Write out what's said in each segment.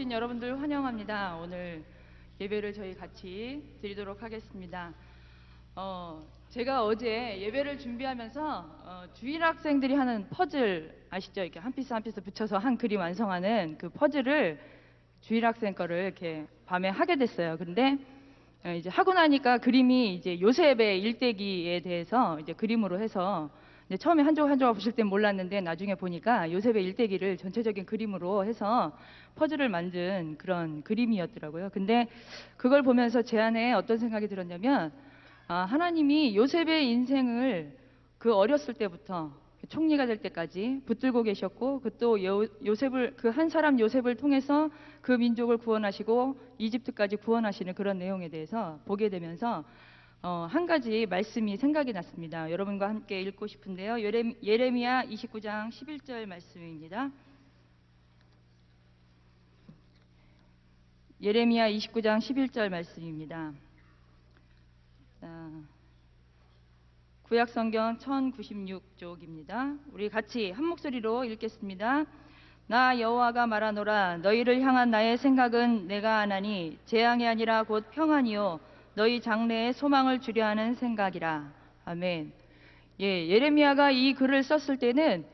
오신 여러분들 환영합니다. 오늘 예배를 저희 같이 드리도록 하겠습니다. 제가 어제 예배를 준비하면서 주일 학생들이 하는 퍼즐 아시죠? 이렇게 한 피스 한 피스 붙여서 한 그림 완성하는 그 퍼즐을 주일 학생 거를 이렇게 밤에 하게 됐어요. 근데 이제 하고 나니까 그림이 이제 요셉의 일대기에 대해서 이제 그림으로 해서 이제 처음에 한 조각 한 조각 보실 땐 몰랐는데 나중에 보니까 요셉의 일대기를 전체적인 그림으로 해서 퍼즐을 만든 그런 그림이었더라고요. 근데 그걸 보면서 제 안에 어떤 생각이 들었냐면 하나님이 요셉의 인생을 그 어렸을 때부터 총리가 될 때까지 붙들고 계셨고 그 또 요셉을 그 한 사람 요셉을 통해서 그 민족을 구원하시고 이집트까지 구원하시는 그런 내용에 대해서 보게 되면서 한 가지 말씀이 생각이 났습니다. 여러분과 함께 읽고 싶은데요. 예레미야 29장 11절 말씀입니다. 예레미야 29장 11절 말씀입니다. 구약성경 1096쪽입니다. 우리 같이 한 목소리로 읽겠습니다. 나 여호와가 말하노라. 너희를 향한 나의 생각은 내가 아나니 재앙이 아니라 곧 평안이요 너희 장래에 소망을 주려 하는 생각이라. 아멘. 예레미야가 이 글을 썼을 때는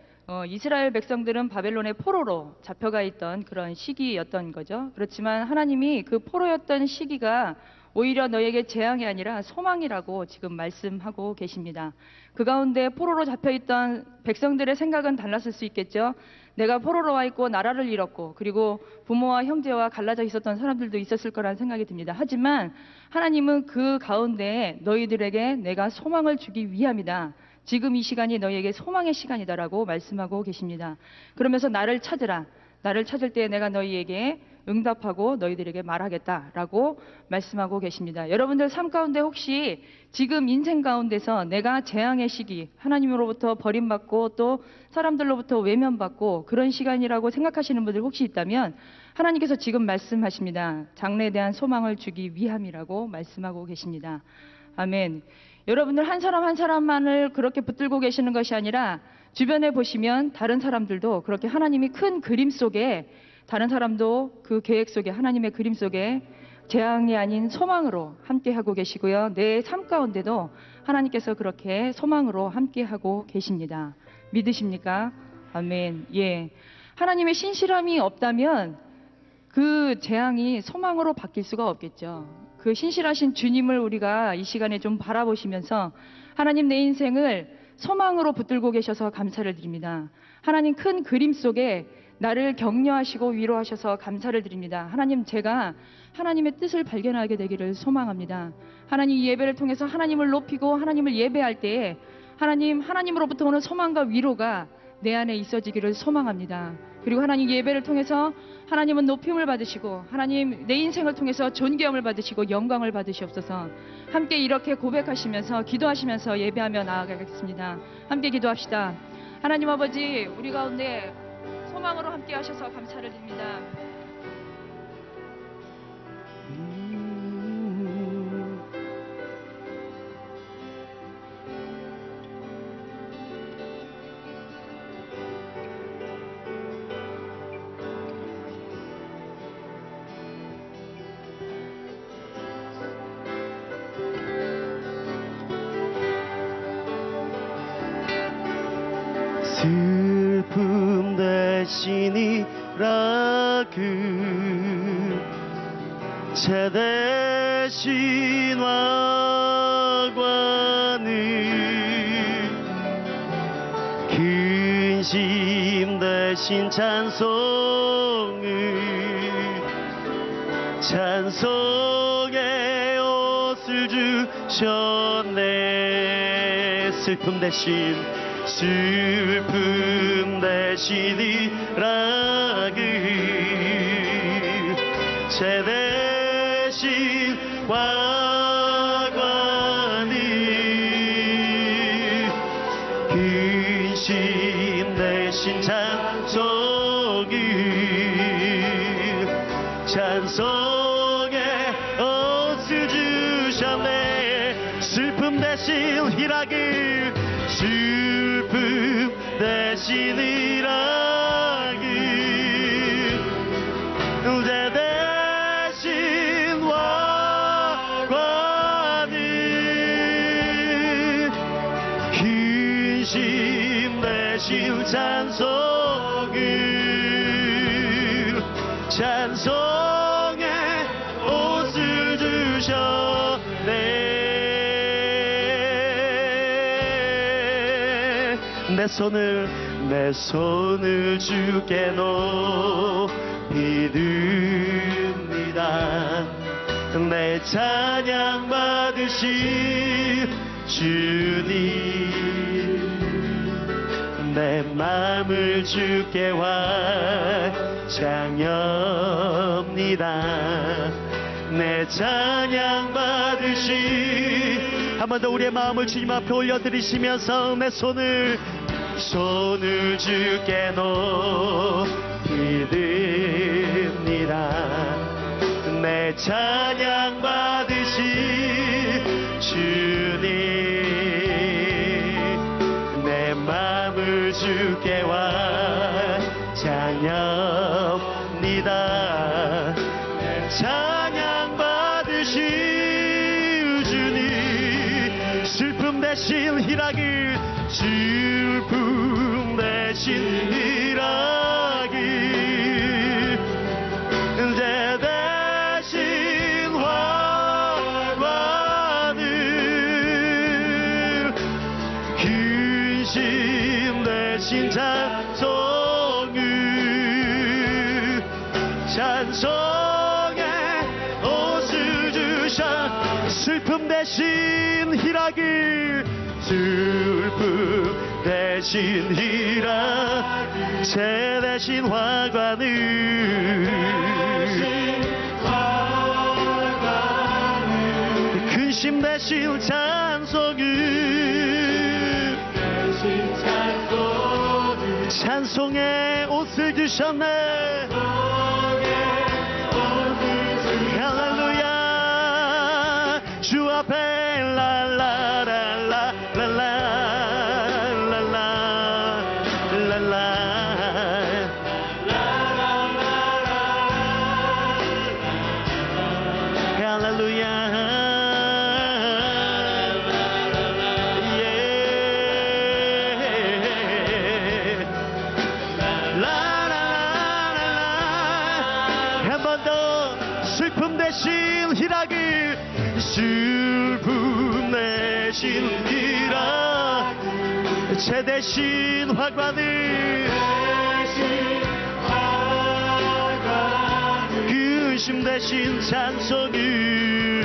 이스라엘 백성들은 바벨론의 포로로 잡혀가 있던 그런 시기였던 거죠. 그렇지만 하나님이 그 포로였던 시기가 오히려 너에게 재앙이 아니라 소망이라고 지금 말씀하고 계십니다. 그 가운데 포로로 잡혀있던 백성들의 생각은 달랐을 수 있겠죠. 내가 포로로 와 있고 나라를 잃었고 그리고 부모와 형제와 갈라져 있었던 사람들도 있었을 거라는 생각이 듭니다. 하지만 하나님은 그 가운데 너희들에게 내가 소망을 주기 위함이다. 지금 이 시간이 너희에게 소망의 시간이다라고 말씀하고 계십니다. 그러면서 나를 찾으라. 나를 찾을 때 내가 너희에게 응답하고 너희들에게 말하겠다라고 말씀하고 계십니다. 여러분들 삶 가운데 혹시 지금 인생 가운데서 내가 재앙의 시기, 하나님으로부터 버림받고 또 사람들로부터 외면받고 그런 시간이라고 생각하시는 분들 혹시 있다면 하나님께서 지금 말씀하십니다. 장래에 대한 소망을 주기 위함이라고 말씀하고 계십니다. 아멘. 여러분들 한 사람 한 사람만을 그렇게 붙들고 계시는 것이 아니라 주변에 보시면 다른 사람들도 그렇게 하나님이 큰 그림 속에 다른 사람도 그 계획 속에 하나님의 그림 속에 재앙이 아닌 소망으로 함께하고 계시고요. 내 삶 가운데도 하나님께서 그렇게 소망으로 함께하고 계십니다. 믿으십니까? 아멘. 하나님의 신실함이 없다면 그 재앙이 소망으로 바뀔 수가 없겠죠. 그 신실하신 주님을 우리가 이 시간에 좀 바라보시면서 하나님 내 인생을 소망으로 붙들고 계셔서 감사를 드립니다. 하나님 큰 그림 속에 나를 격려하시고 위로하셔서 감사를 드립니다. 하나님 제가 하나님의 뜻을 발견하게 되기를 소망합니다. 하나님 이 예배를 통해서 하나님을 높이고 하나님을 예배할 때에 하나님으로부터 오는 소망과 위로가 내 안에 있어지기를 소망합니다. 그리고 하나님 예배를 통해서 하나님은 높임을 받으시고 하나님 내 인생을 통해서 존귀함을 받으시고 영광을 받으시옵소서. 함께 이렇게 고백하시면서 기도하시면서 예배하며 나아가겠습니다. 함께 기도합시다. 하나님 아버지 우리 가운데 소망으로 함께 하셔서 감사를 드립니다. 슬픔 대신이라 제 대신 와관을 근심 대신 찬송의 옷을 주셨네. 슬픔 대신이라 제 대신 와관을 근심 대신 찬송의 옷을 주셨네. 슬픔 대신 희락을 슬픔 대신 희락을 제 근심 대신 찬송의 옷을 주셨네. 내 손을 주께 높이 듭니다. 내 찬양 받으신 주님, 내 맘을 주께 완창합니다. 내 찬양 받으신, 한 번 더 우리의 마음을 주님 앞에 올려드리시면서 내 손을 주께 높이 듭니다. 내 찬양 받으신 주님, 내 맘을 주께 완창합니다. 내 찬양 받으신 주님, 슬픔 대신 희락을, 슬픔 대신 희락을, 제 대신 화관을, 근심 대신 찬송의 옷을 주셔. 슬픔 대신 희락을, 슬픔 대신 희락, 제 대신 화관을, 근심 대신 찬송의 옷을 주셨네. 할렐루야. 주 앞에 슬픔 대신 희락을, 슬픔 대신 희락, 제 대신 화관을, 근심 대신 찬송을,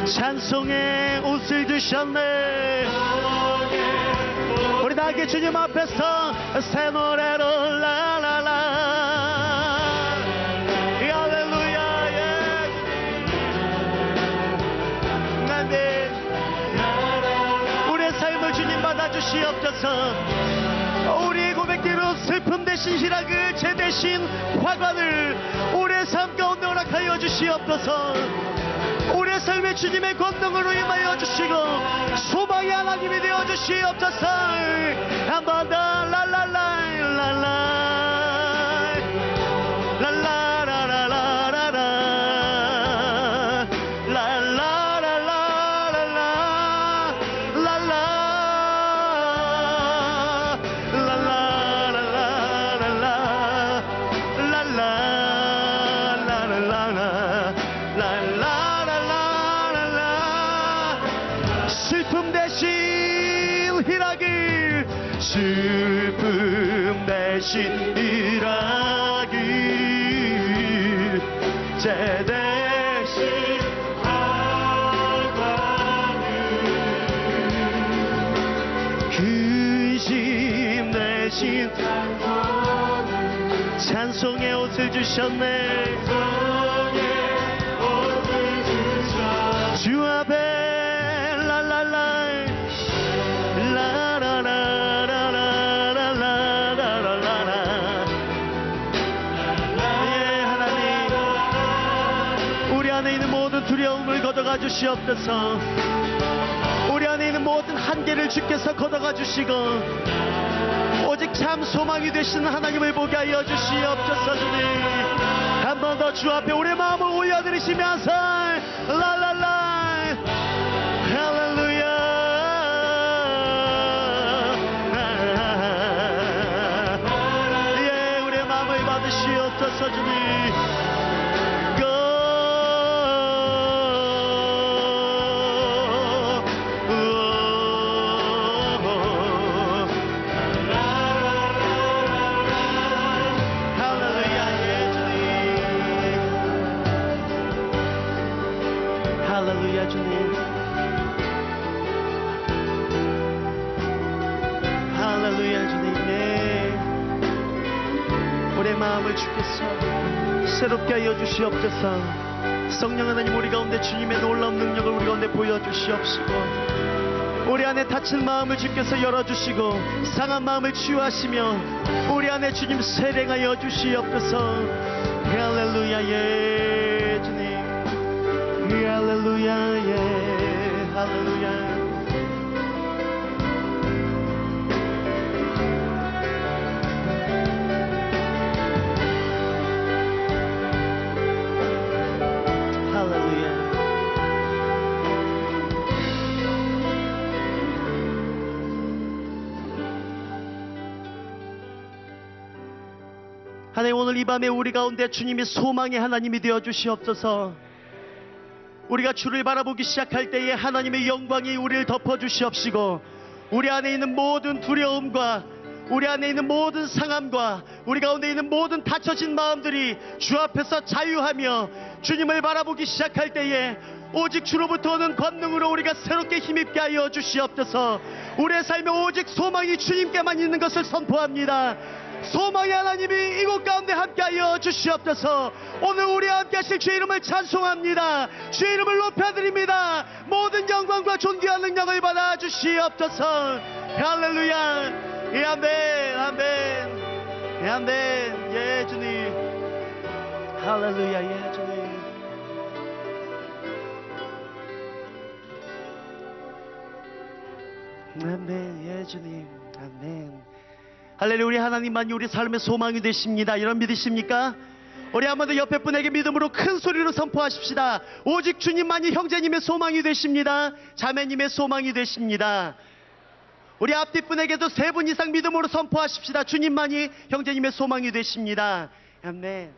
찬송의 옷을 주셨네. 우리 다 함께 주님 앞에서 새 노래로 라라라. 주시옵소서. 우리의 고백대로 슬픔 대신 희락을, 제 대신 화관을 우리의 삶 가운데 허락하여 주시옵소서. 우리의 삶에 주님의 권능으로 임하여 주시고 소망의 하나님이 되어 주시옵소서. 한 번 더 랄랄라 슬픔 대신 희락을, 슬픔 대신 희락을, 제 대신 화관을, 근심 대신 찬송의 옷을 주셨네. 주 앞에 두려움을 걷어가 주시옵소서. 우리 안에 있는 모든 한계를 주께서 걷어가 주시고 오직 참 소망이 되시는 하나님을 보게 하여 주시옵소서. 주님, 한 번 더 주 앞에 우리의 마음을 올려드리시면서 랄랄라 마음을 주께서 새롭게 하여 주시옵소서. 성령 하나님, 우리 가운데 주님의 놀라운 능력을 우리 가운데 보여주시옵시고, 우리 안에 닫힌 마음을 주께서 열어주시고 상한 마음을 치유하시며 우리 안에 주님 세례하여 주시옵소서. 할렐루야 예 주님, 할렐루야 예 할렐루야. 하나님, 오늘 이 밤에 우리 가운데 주님이 소망의 하나님이 되어 주시옵소서. 우리가 주를 바라보기 시작할 때에 하나님의 영광이 우리를 덮어 주시옵시고, 우리 안에 있는 모든 두려움과 우리 안에 있는 모든 상함과 우리 가운데 있는 모든 닫혀진 마음들이 주 앞에서 자유하며 주님을 바라보기 시작할 때에 오직 주로부터 오는 권능으로 우리가 새롭게 힘입게 하여 주시옵소서. 우리의 삶에 오직 소망이 주님께만 있는 것을 선포합니다. 소망의 하나님이 이곳 가운데 함께하여 주시옵소서. 오늘 우리와 함께 하실 주의 이름을 찬송합니다. 주의 이름을 높여드립니다. 모든 영광과 존귀한 능력을 받아 주시옵소서. 할렐루야 예 아멘 아멘 예 아멘 예 주님. 할렐루야 예 주님. 아멘 예 주님. 아멘. 할렐루야. 우리 하나님만이 우리 삶의 소망이 되십니다. 이런 믿으십니까? 우리 한번 더 옆에 분에게 믿음으로 큰 소리로 선포하십시다. 오직 주님만이 형제님의 소망이 되십니다. 자매님의 소망이 되십니다. 우리 앞뒤 분에게도 3분 이상 믿음으로 선포하십시다. 주님만이 형제님의 소망이 되십니다. 아멘.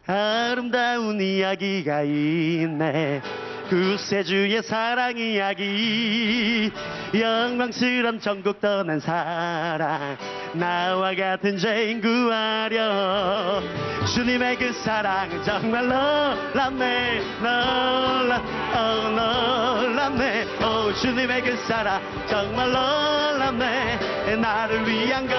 아름다운 이야기가 있네. 구세주의 사랑 이야기, 영광스런 천국 떠난 사랑, 나와 같은 죄인 구하려. 주님의 그 사랑은 정말 놀랍네. 놀랍네. 오, 주님의 그 사랑 정말 놀랍네. 나를 위한 것.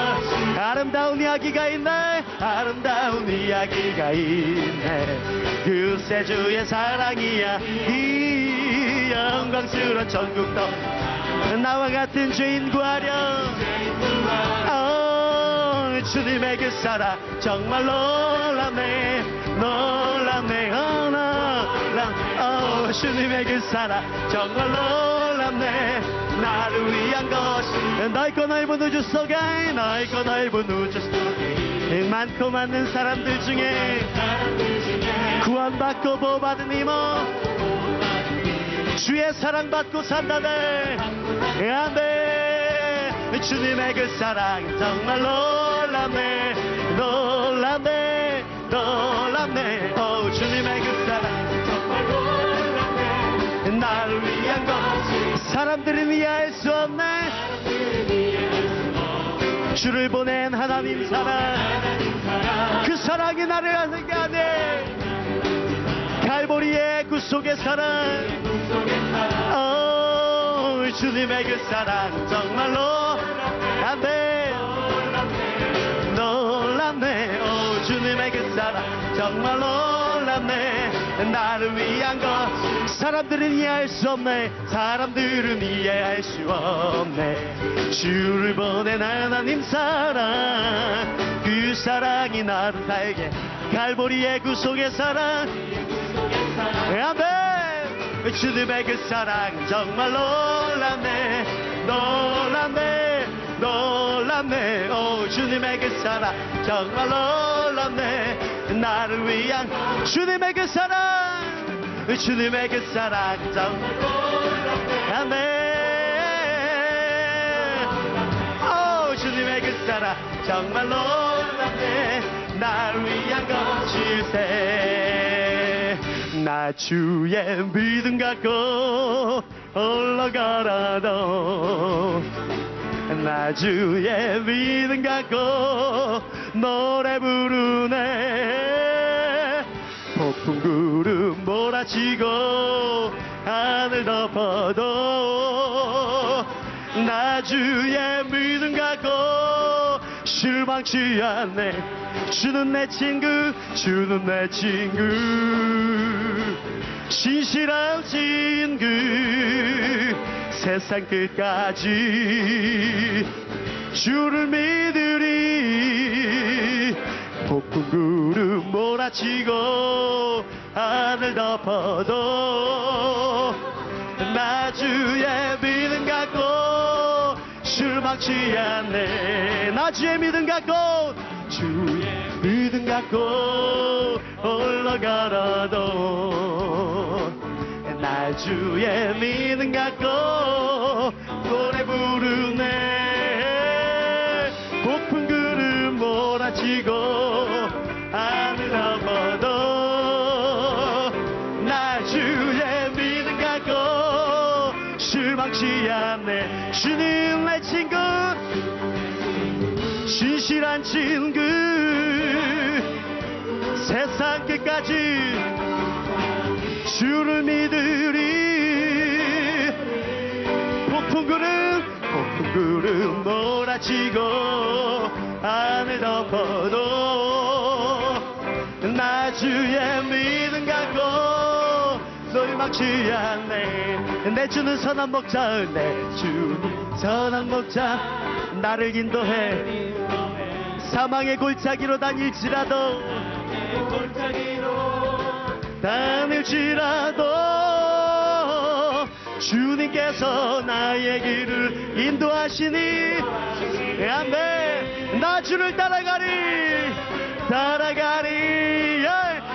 아름다운 이야기가 있네. 아름다운 이야기가 있네. 구세주의 사랑이야. 이 영광스러운 천국도 나와 같은 죄인 구하려. 주님의 그 사랑 정말 놀랍네. 놀랍네. 주님의 그 사랑 정말 놀랍네. 나를 위한 것이 넓고 넓은 우주 속에, 넓고 넓은 우주 속에 많고 많은 사람들 중에 구원받고 보호받은 이모, 주의 사랑받고 산다네. 아멘. 주님의 그 사랑 정말 놀랍네. 놀랍네. 놀랍네. 오, 주님의 그 사랑 정말 놀랍네. 나를 위한 것 사람들은 이해할 수 없네. 주를 보낸 하나님 사랑, 그 사랑이 나를 하게 하네. 갈보리의 구속의 사랑, 주님의 그 사랑 정말 놀랍네. 놀랍네. 오, 주님의 그 사랑 정말 놀랍네. 나를 위한 것 사람들은 이해할 수 없네. 사람들은 이해할 수 없네. 주를 보낸 하나님 사랑, 그 사랑이 나를 살게. 갈보리의 구속의 사랑, 아멘. 주님의 그 사랑 정말 놀랍네. 놀랍네. 놀랍네. 오, 주님의 그 사랑 정말 놀랍네. 나를 위한 주님의 그 사랑, 주님의 그 사랑 정말 놀랍네. 아멘. 오, 주님의 그 사랑 정말 놀랍네. 나를 위한 것일세. 나 주의 믿음 갖고 올라가라도, 나 주의 믿음 갖고 노래 부르네. 폭풍 구름 몰아치고 하늘 덮어도 나 주의 믿음 갖고 실망치 않네. 주는 내 친구, 주는 내 친구, 신실한 친구, 세상 끝까지 주를 믿으리. 폭풍 구름 몰아치고 하늘 덮어도 나 주의 믿음 갖고 실망치 않네. 나 주의 믿음 갖고, 주의 믿음 갖고 올라가라도 나 주의 믿음 갖고 노래 부르네. 폭풍 구름 몰아치고 하늘 덮어도 나 주의 믿음 갖고 실망치 않네. 주는 내 친구, 신실한 친구, 세상 끝까지 주를 믿으리. 폭풍 구름 몰아치고 하늘 덮어도 나 주의 믿음 갖고 너희 막지 않네. 내 주는 선한 목자, 내 주는 선한 목자, 나를 인도해. 사망의 골짜기로 다닐지라도 주님께서 나의 길을 인도하시니 아멘. 나 주를 따라가리 예.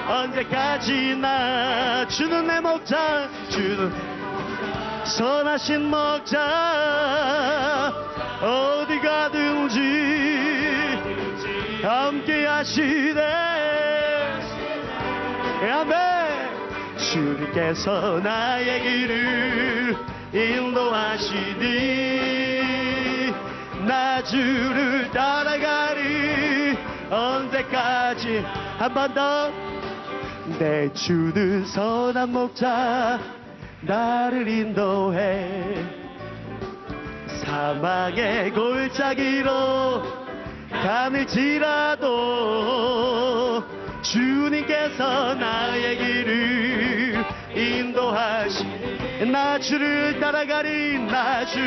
언제까지나 주는 내 목자, 주는 선하신 목자, 어디 가든지 함께 하시네. 아멘. 주님께서 나의 길을 인도하시니 나 주를 따라가리. 언제까지. 한 번 더. 내 주는 선한 목자, 나를 인도해. 사망의 골짜기로 가늘지라도 주님께서 나의 길을 인도하시니 나 주를 따라가리. 나 주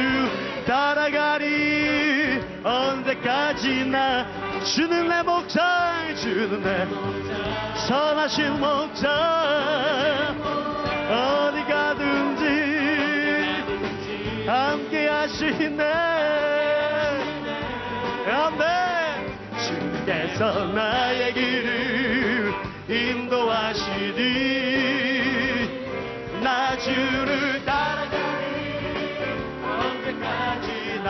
따라가리. 언제까지나 주는 내 목자, 주는 내 선하신 목자, 어디 가든지 함께 하시네. 아멘. 주께서 나의 길을 인도하시니 나 주를 따라가리. 언제까지나.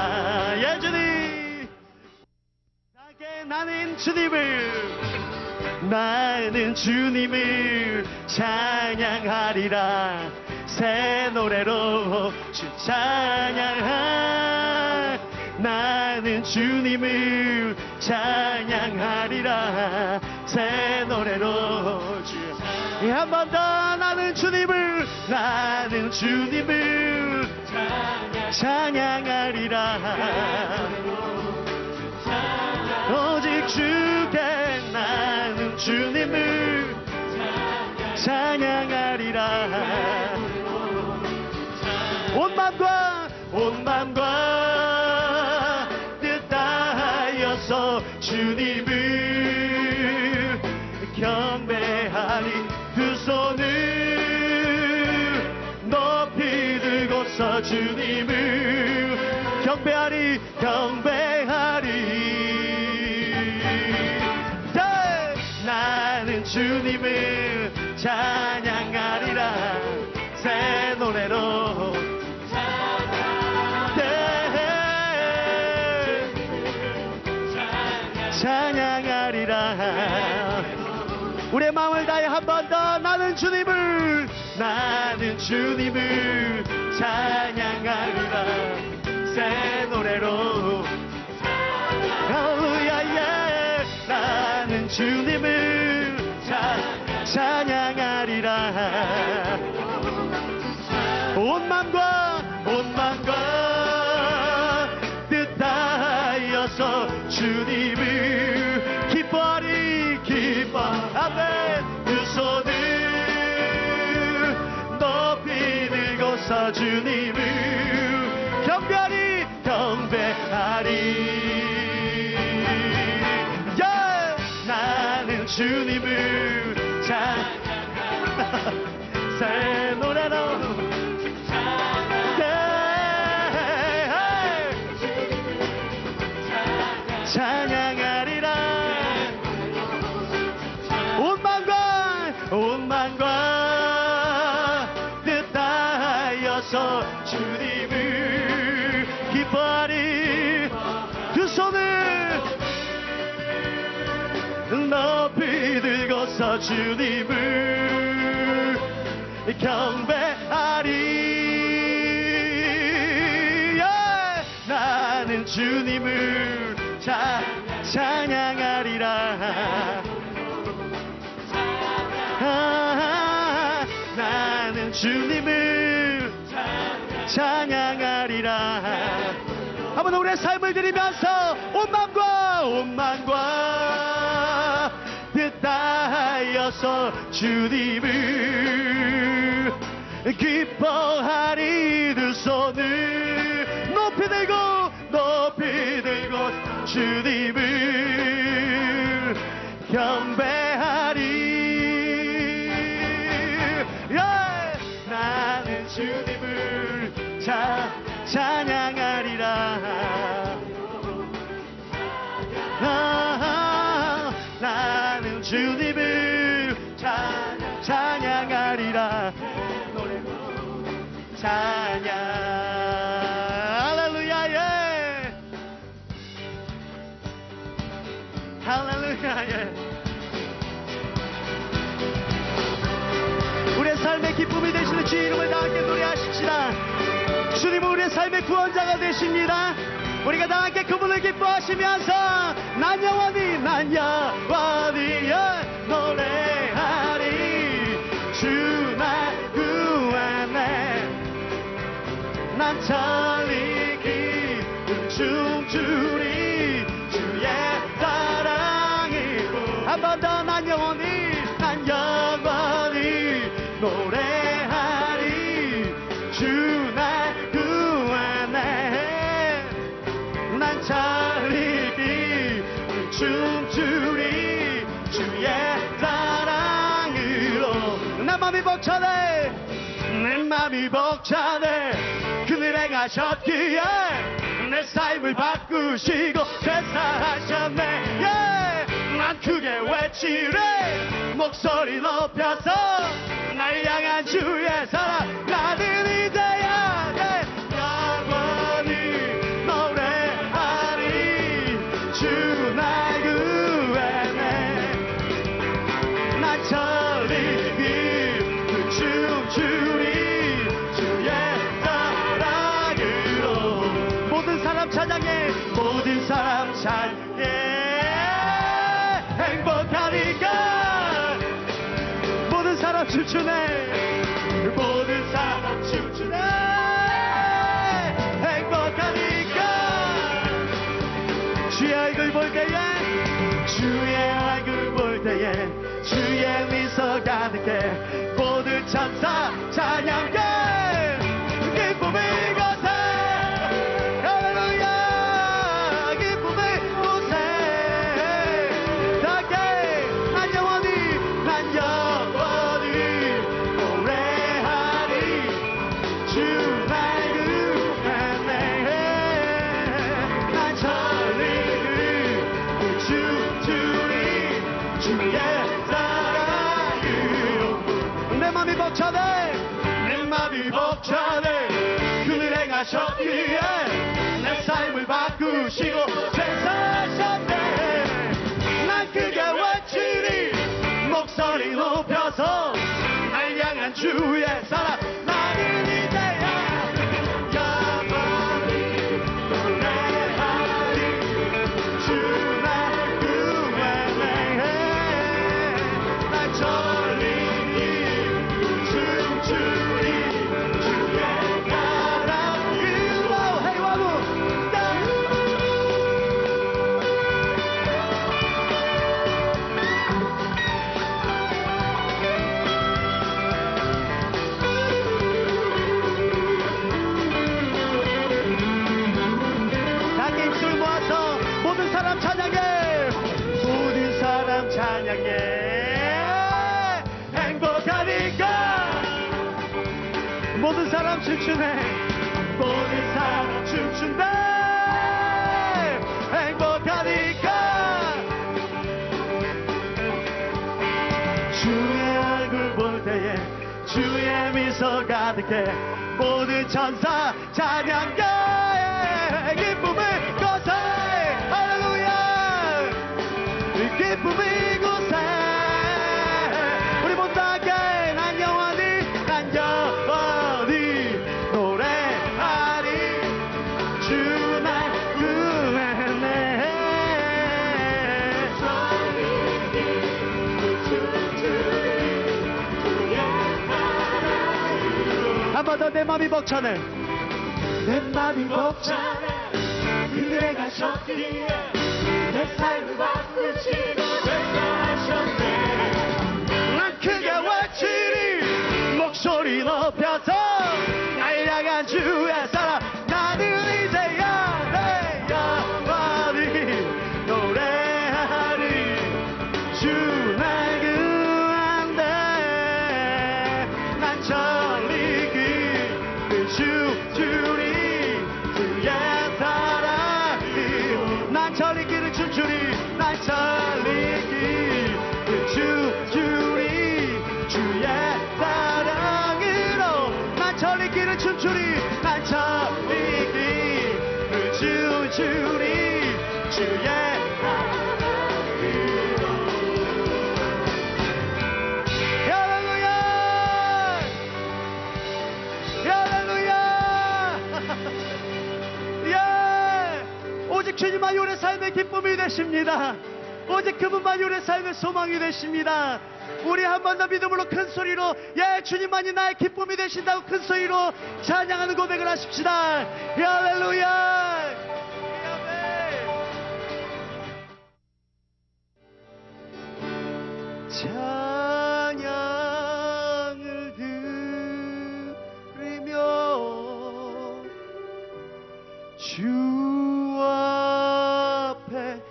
예주님 나는 주님을 찬양하리라. 새 노래로 주 찬양하. 나는 주님을 찬양하리라. 새 노래로 주. 한 번 더. 나는 주님을 찬양하리라. 오직 주께 나는 주님을 찬양하리라. 온 맘과 뜻 다하여서 주님을 경배하리. 두 손을 높이 들고서 주님을 경배하리. 나는 주님을 찬양하리라. 새 노래로 찬양하리라. 우리의 마음을 다해 한 번 더. 나는 주님을 찬양하리라. 새 노래로 할렐루야. 나는 주님을 찬양하리라. 온 맘과 뜻 다하여서 주님을 들고서 주님을 경배하리 야 나는 주님을 새 노래로 찬양하리라 온 만과 뜻하여서 주님을 기뻐하리 두 손을 높이 들고서 주님을 경배하리 나는 주님을 찬양하리라 나는 주님을 찬양하리라 한번 우리의 삶을 드리면서 온 마음과 뜻하여서 주님을 기뻐하리 두 손을 높이 들고 주님을 경배하리 나는 주님을 찬양하리라 나는 주님을 찬양하리라 찬양 할렐루야 예 할렐루야 예 우리의 삶의 기쁨이 되시는 주의 이름을 다 함께 노래하십시다. 주님은 우리의 삶의 구원자가 되십니다. 우리가 다 함께 그분을 기뻐하시면서 난 영원히 노래하리 주 날 구하네 난 천리 기쁨 춤추리 주의 사랑이 한 번 더 난 영원히 노래하리 주 날 구하네 난 천리 기쁨 춤추리 주의 사랑으로 내 맘이 벅차네 그늘 행하셨기에 내 삶을 바꾸시고 되사하셨네 난 크게 외치래 목소리 높여서 날 향한 주의 사랑 나는 이제야 영원히 노래하리 주 날 구하네 난 천리 기쁨 춤추리 주의 사랑으로 모든 사람 찬양해 행복하니까 모든 사람 춤추네 행복하니까 주의 얼굴 볼 때에 주의 미소 가득해 모든 천사 찬양해 기쁨의 곳에 할렐루야 기쁨의 곳에 닿게 난 영원히 노래하리 주 날 구하네 난 천리 춤추리 주의 사랑으로 내 맘이 벅차네 그늘 행하셨기에 내 삶을 바꾸시고 되사하셨네 난 크게 외치리 목소리 높여서 날 향한 주의 사랑 나는 이제야 영원히 노래하리 주 날 구하네 날 천리 춤추리 주의 사랑으로 해와도 모든 사람 춤추네. 모든 사람 춤춘다. 행복하니까. 주의 얼굴 볼 때에 주의 미소 가득해. 모든 천사 찬양가에 기쁨을 고사해. 할렐루야. 기쁨이 고사해. 우리 모두 함께 난 영원히 노래하리. 주 날 구했네. 한 번 더 내 맘이 벅차네. 내 맘이 벅차네. 그대 가셨기에 내 삶을 바꾸시고 대사하셨네. 난 크게 외치리. 목소리 높여서 날 향한 주의 사랑. 나는 이제야 내 영원히 노래하리. 주 날 구한대. 난 천리 주리 주의 사랑이. 난 천리길을 춤추리. 난 천리길 춤추리 주의 사랑으로. 난 천리길을 춤추리. 난 천리길을 춤추리 주의 사랑으로. 할렐루야. 할렐루야. 예. 오직 주님만이 우리 삶의 기쁨이 되십니다. 오직 그분만이 우리 삶의 소망이 되십니다. 우리 한 번 더 믿음으로 큰 소리로 예 주님만이 나의 기쁨이 되신다고 큰 소리로 찬양하는 고백을 하십시다. 할렐루야. 찬양을 드리며 주 앞에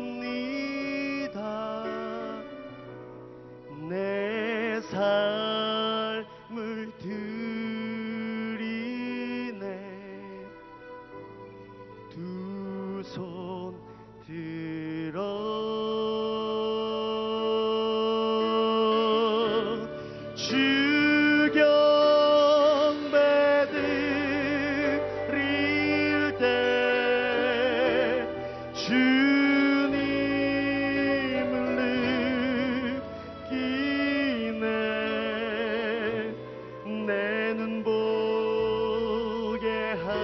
옵니다. 내 삶을 드리네. 두 손 들어 주경 드릴 때 주님을 느끼네. 내 눈 보게 하소서.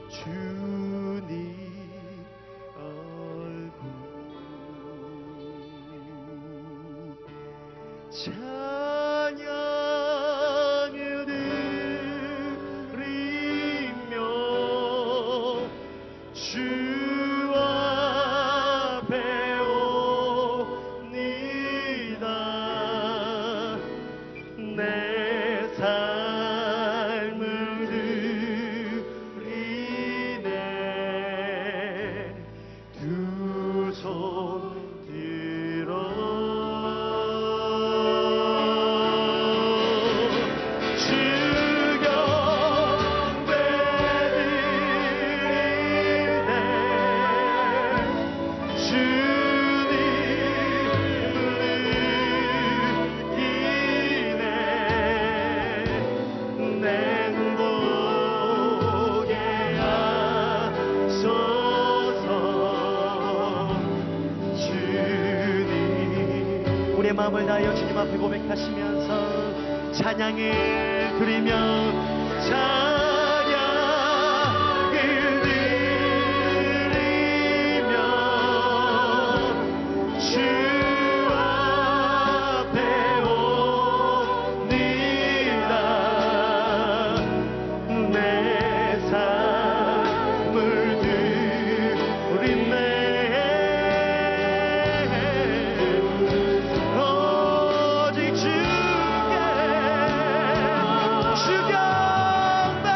주님 얼굴 찬양을 드리며 주 앞에 옵니다. 내 삶을 드리네. 두 손 들어 주경 드릴 때 주님을 느끼네. 내 눈 보게 하소서. 주님. 우리의 마음을 다하여 주님 앞에 고백하시면서 찬양을 드리며 찬양을 드리며 주 앞에 옵니다. 내 삶을 드리네. 오직 주께 주경배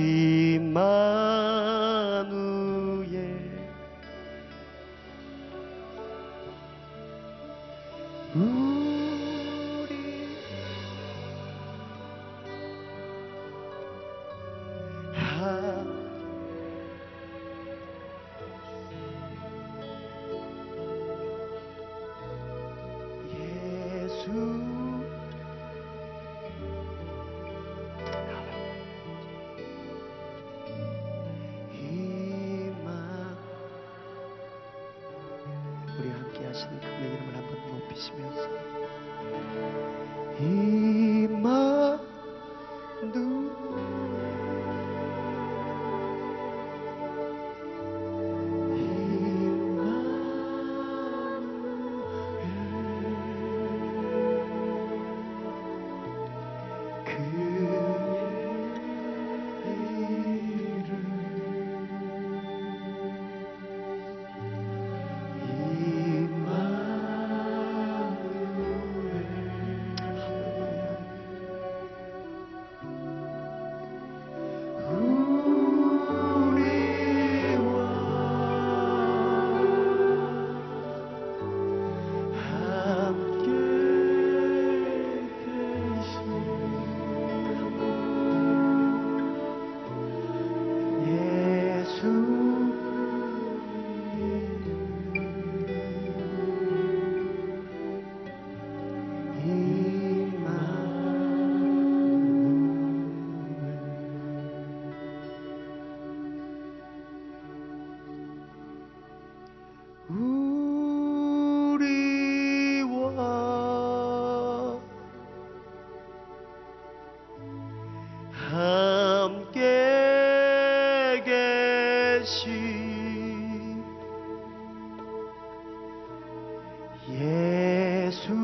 임마누엘 우리 예수 우리 함께 하시는 그분의 이름을 한번 높이시면서 함께 계신 예수님은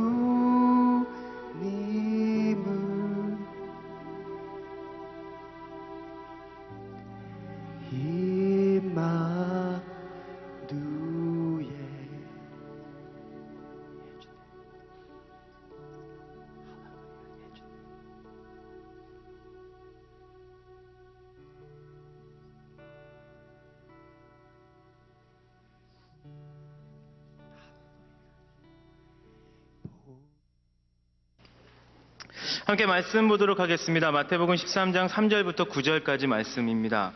임마누엘 함께 말씀 보도록 하겠습니다. 마태복음 13장 3절부터 9절까지 말씀입니다.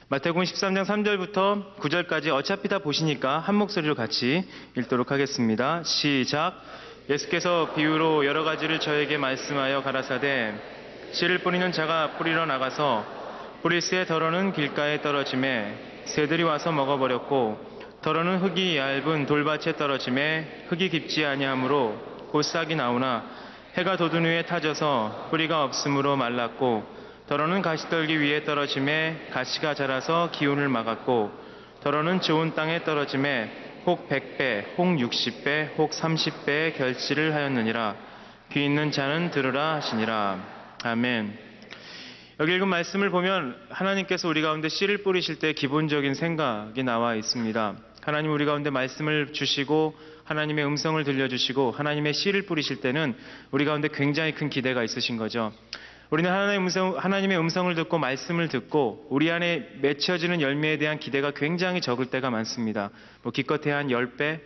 마태복음 13장 3절부터 9절까지 어차피 다 보시니까 한 목소리로 같이 읽도록 하겠습니다. 시작. 예수께서 비유로 여러 가지를 저에게 말씀하여 가라사대 씨를 뿌리는 자가 뿌리러 나가서 뿌릴새 덜어는 길가에 떨어짐에 새들이 와서 먹어버렸고 덜어는 흙이 얇은 돌밭에 떨어짐에 흙이 깊지 아니하므로 곧 싹이 나오나 해가 돋은 후에 타져서 뿌리가 없으므로 말랐고 덜어는 가시떨기 위에 떨어짐에 가시가 자라서 기운을 막았고 덜어는 좋은 땅에 떨어짐에 혹 100배, 혹 60배, 혹 30배의 결실을 하였느니라. 귀 있는 자는 들으라 하시니라. 아멘. 여기 읽은 말씀을 보면 하나님께서 우리 가운데 씨를 뿌리실 때 기본적인 생각이 나와 있습니다. 하나님 우리 가운데 말씀을 주시고 하나님의 음성을 들려주시고 하나님의 씨를 뿌리실 때는 우리 가운데 굉장히 큰 기대가 있으신 거죠. 우리는 하나님의 음성을 듣고 말씀을 듣고 우리 안에 맺혀지는 열매에 대한 기대가 굉장히 적을 때가 많습니다. 기껏해야 한 10배,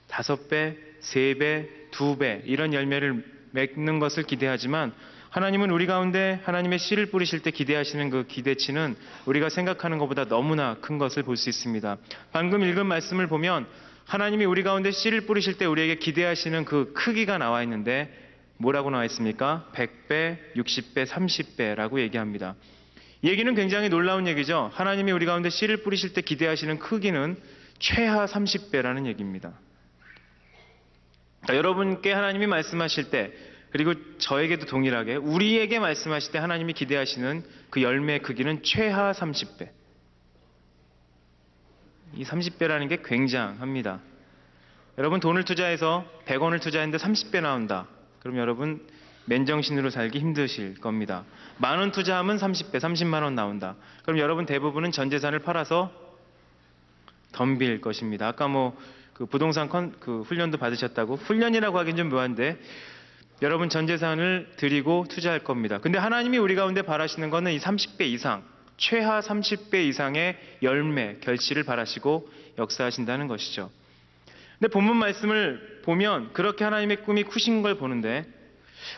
5배, 3배, 2배 이런 열매를 맺는 것을 기대하지만 하나님은 우리 가운데 하나님의 씨를 뿌리실 때 기대하시는 그 기대치는 우리가 생각하는 것보다 너무나 큰 것을 볼 수 있습니다. 방금 읽은 말씀을 보면 하나님이 우리 가운데 씨를 뿌리실 때 우리에게 기대하시는 그 크기가 나와 있는데 뭐라고 나와 있습니까? 100배, 60배, 30배라고 얘기합니다. 이 얘기는 굉장히 놀라운 얘기죠. 하나님이 우리 가운데 씨를 뿌리실 때 기대하시는 크기는 최하 30배라는 얘기입니다. 그러니까 여러분께 하나님이 말씀하실 때 그리고 저에게도 동일하게 우리에게 말씀하실 때 하나님이 기대하시는 그 열매의 크기는 최하 30배. 이 30배라는 게 굉장합니다. 여러분 돈을 투자해서 100원을 투자했는데 30배 나온다. 그럼 여러분 맨정신으로 살기 힘드실 겁니다. 10,000원 투자하면 30배, 30만 원 나온다. 그럼 여러분 대부분은 전 재산을 팔아서 덤빌 것입니다. 아까 그 부동산 훈련도 받으셨다고 훈련이라고 하긴 좀 묘한데 여러분 전 재산을 드리고 투자할 겁니다. 근데 하나님이 우리 가운데 바라시는 것은 이 30배 이상, 최하 30배 이상의 열매, 결실을 바라시고 역사하신다는 것이죠. 근데 본문 말씀을 보면 그렇게 하나님의 꿈이 크신 걸 보는데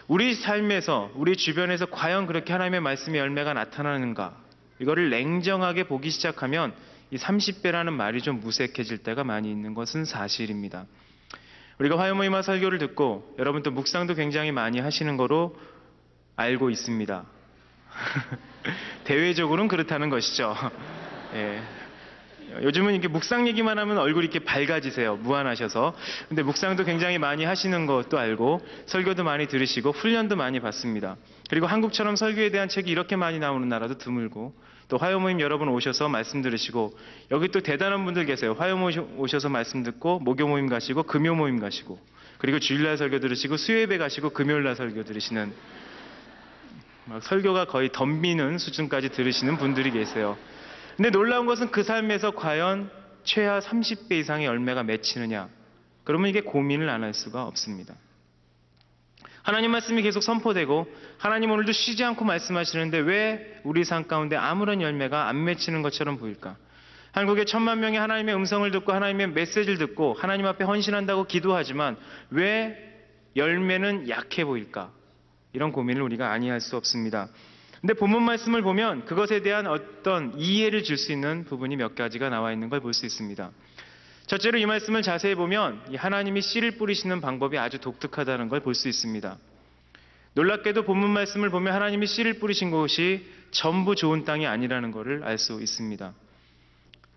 우리 삶에서, 우리 주변에서 과연 그렇게 하나님의 말씀의 열매가 나타나는가? 이거를 냉정하게 보기 시작하면 이 30배라는 말이 좀 무색해질 때가 많이 있는 것은 사실입니다. 우리가 화요모임화 설교를 듣고 여러분 또 묵상도 굉장히 많이 하시는 거로 알고 있습니다. 대외적으로는 그렇다는 것이죠. 예. 요즘은 이렇게 묵상 얘기만 하면 얼굴이 이렇게 밝아지세요. 무안하셔서. 근데 묵상도 굉장히 많이 하시는 것도 알고 설교도 많이 들으시고 훈련도 많이 받습니다. 그리고 한국처럼 설교에 대한 책이 이렇게 많이 나오는 나라도 드물고 또 화요모임 여러분 오셔서 말씀 들으시고 여기 또 대단한 분들 계세요. 화요모임 오셔서 말씀 듣고 목요모임 가시고 금요모임 가시고 그리고 주일날 설교 들으시고 수요예배 가시고 금요일날 설교 들으시는 막 설교가 거의 덤비는 수준까지 들으시는 분들이 계세요. 근데 놀라운 것은 그 삶에서 과연 최하 30배 이상의 열매가 맺히느냐? 그러면 이게 고민을 안 할 수가 없습니다. 하나님 말씀이 계속 선포되고 하나님 오늘도 쉬지 않고 말씀하시는데 왜 우리 삶 가운데 아무런 열매가 안 맺히는 것처럼 보일까? 한국의 1,000만 명이 하나님의 음성을 듣고 하나님의 메시지를 듣고 하나님 앞에 헌신한다고 기도하지만 왜 열매는 약해 보일까? 이런 고민을 우리가 아니할 수 없습니다. 근데 본문 말씀을 보면 그것에 대한 어떤 이해를 줄 수 있는 부분이 몇 가지가 나와 있는 걸 볼 수 있습니다. 첫째로 이 말씀을 자세히 보면 하나님이 씨를 뿌리시는 방법이 아주 독특하다는 걸 볼 수 있습니다. 놀랍게도 본문 말씀을 보면 하나님이 씨를 뿌리신 곳이 전부 좋은 땅이 아니라는 것을 알 수 있습니다.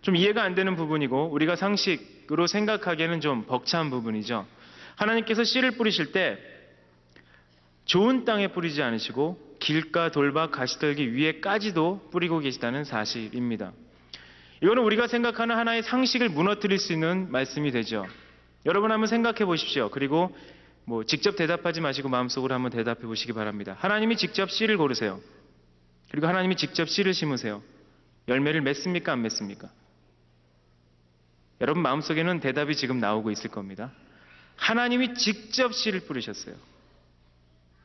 좀 이해가 안 되는 부분이고 우리가 상식으로 생각하기에는 좀 벅찬 부분이죠. 하나님께서 씨를 뿌리실 때 좋은 땅에 뿌리지 않으시고 길가 돌박 가시떨기 위에까지도 뿌리고 계시다는 사실입니다. 이거는 우리가 생각하는 하나의 상식을 무너뜨릴 수 있는 말씀이 되죠. 여러분 한번 생각해 보십시오. 그리고 직접 대답하지 마시고 마음속으로 한번 대답해 보시기 바랍니다. 하나님이 직접 씨를 고르세요. 그리고 하나님이 직접 씨를 심으세요. 열매를 맺습니까? 안 맺습니까? 여러분 마음속에는 대답이 지금 나오고 있을 겁니다. 하나님이 직접 씨를 뿌리셨어요.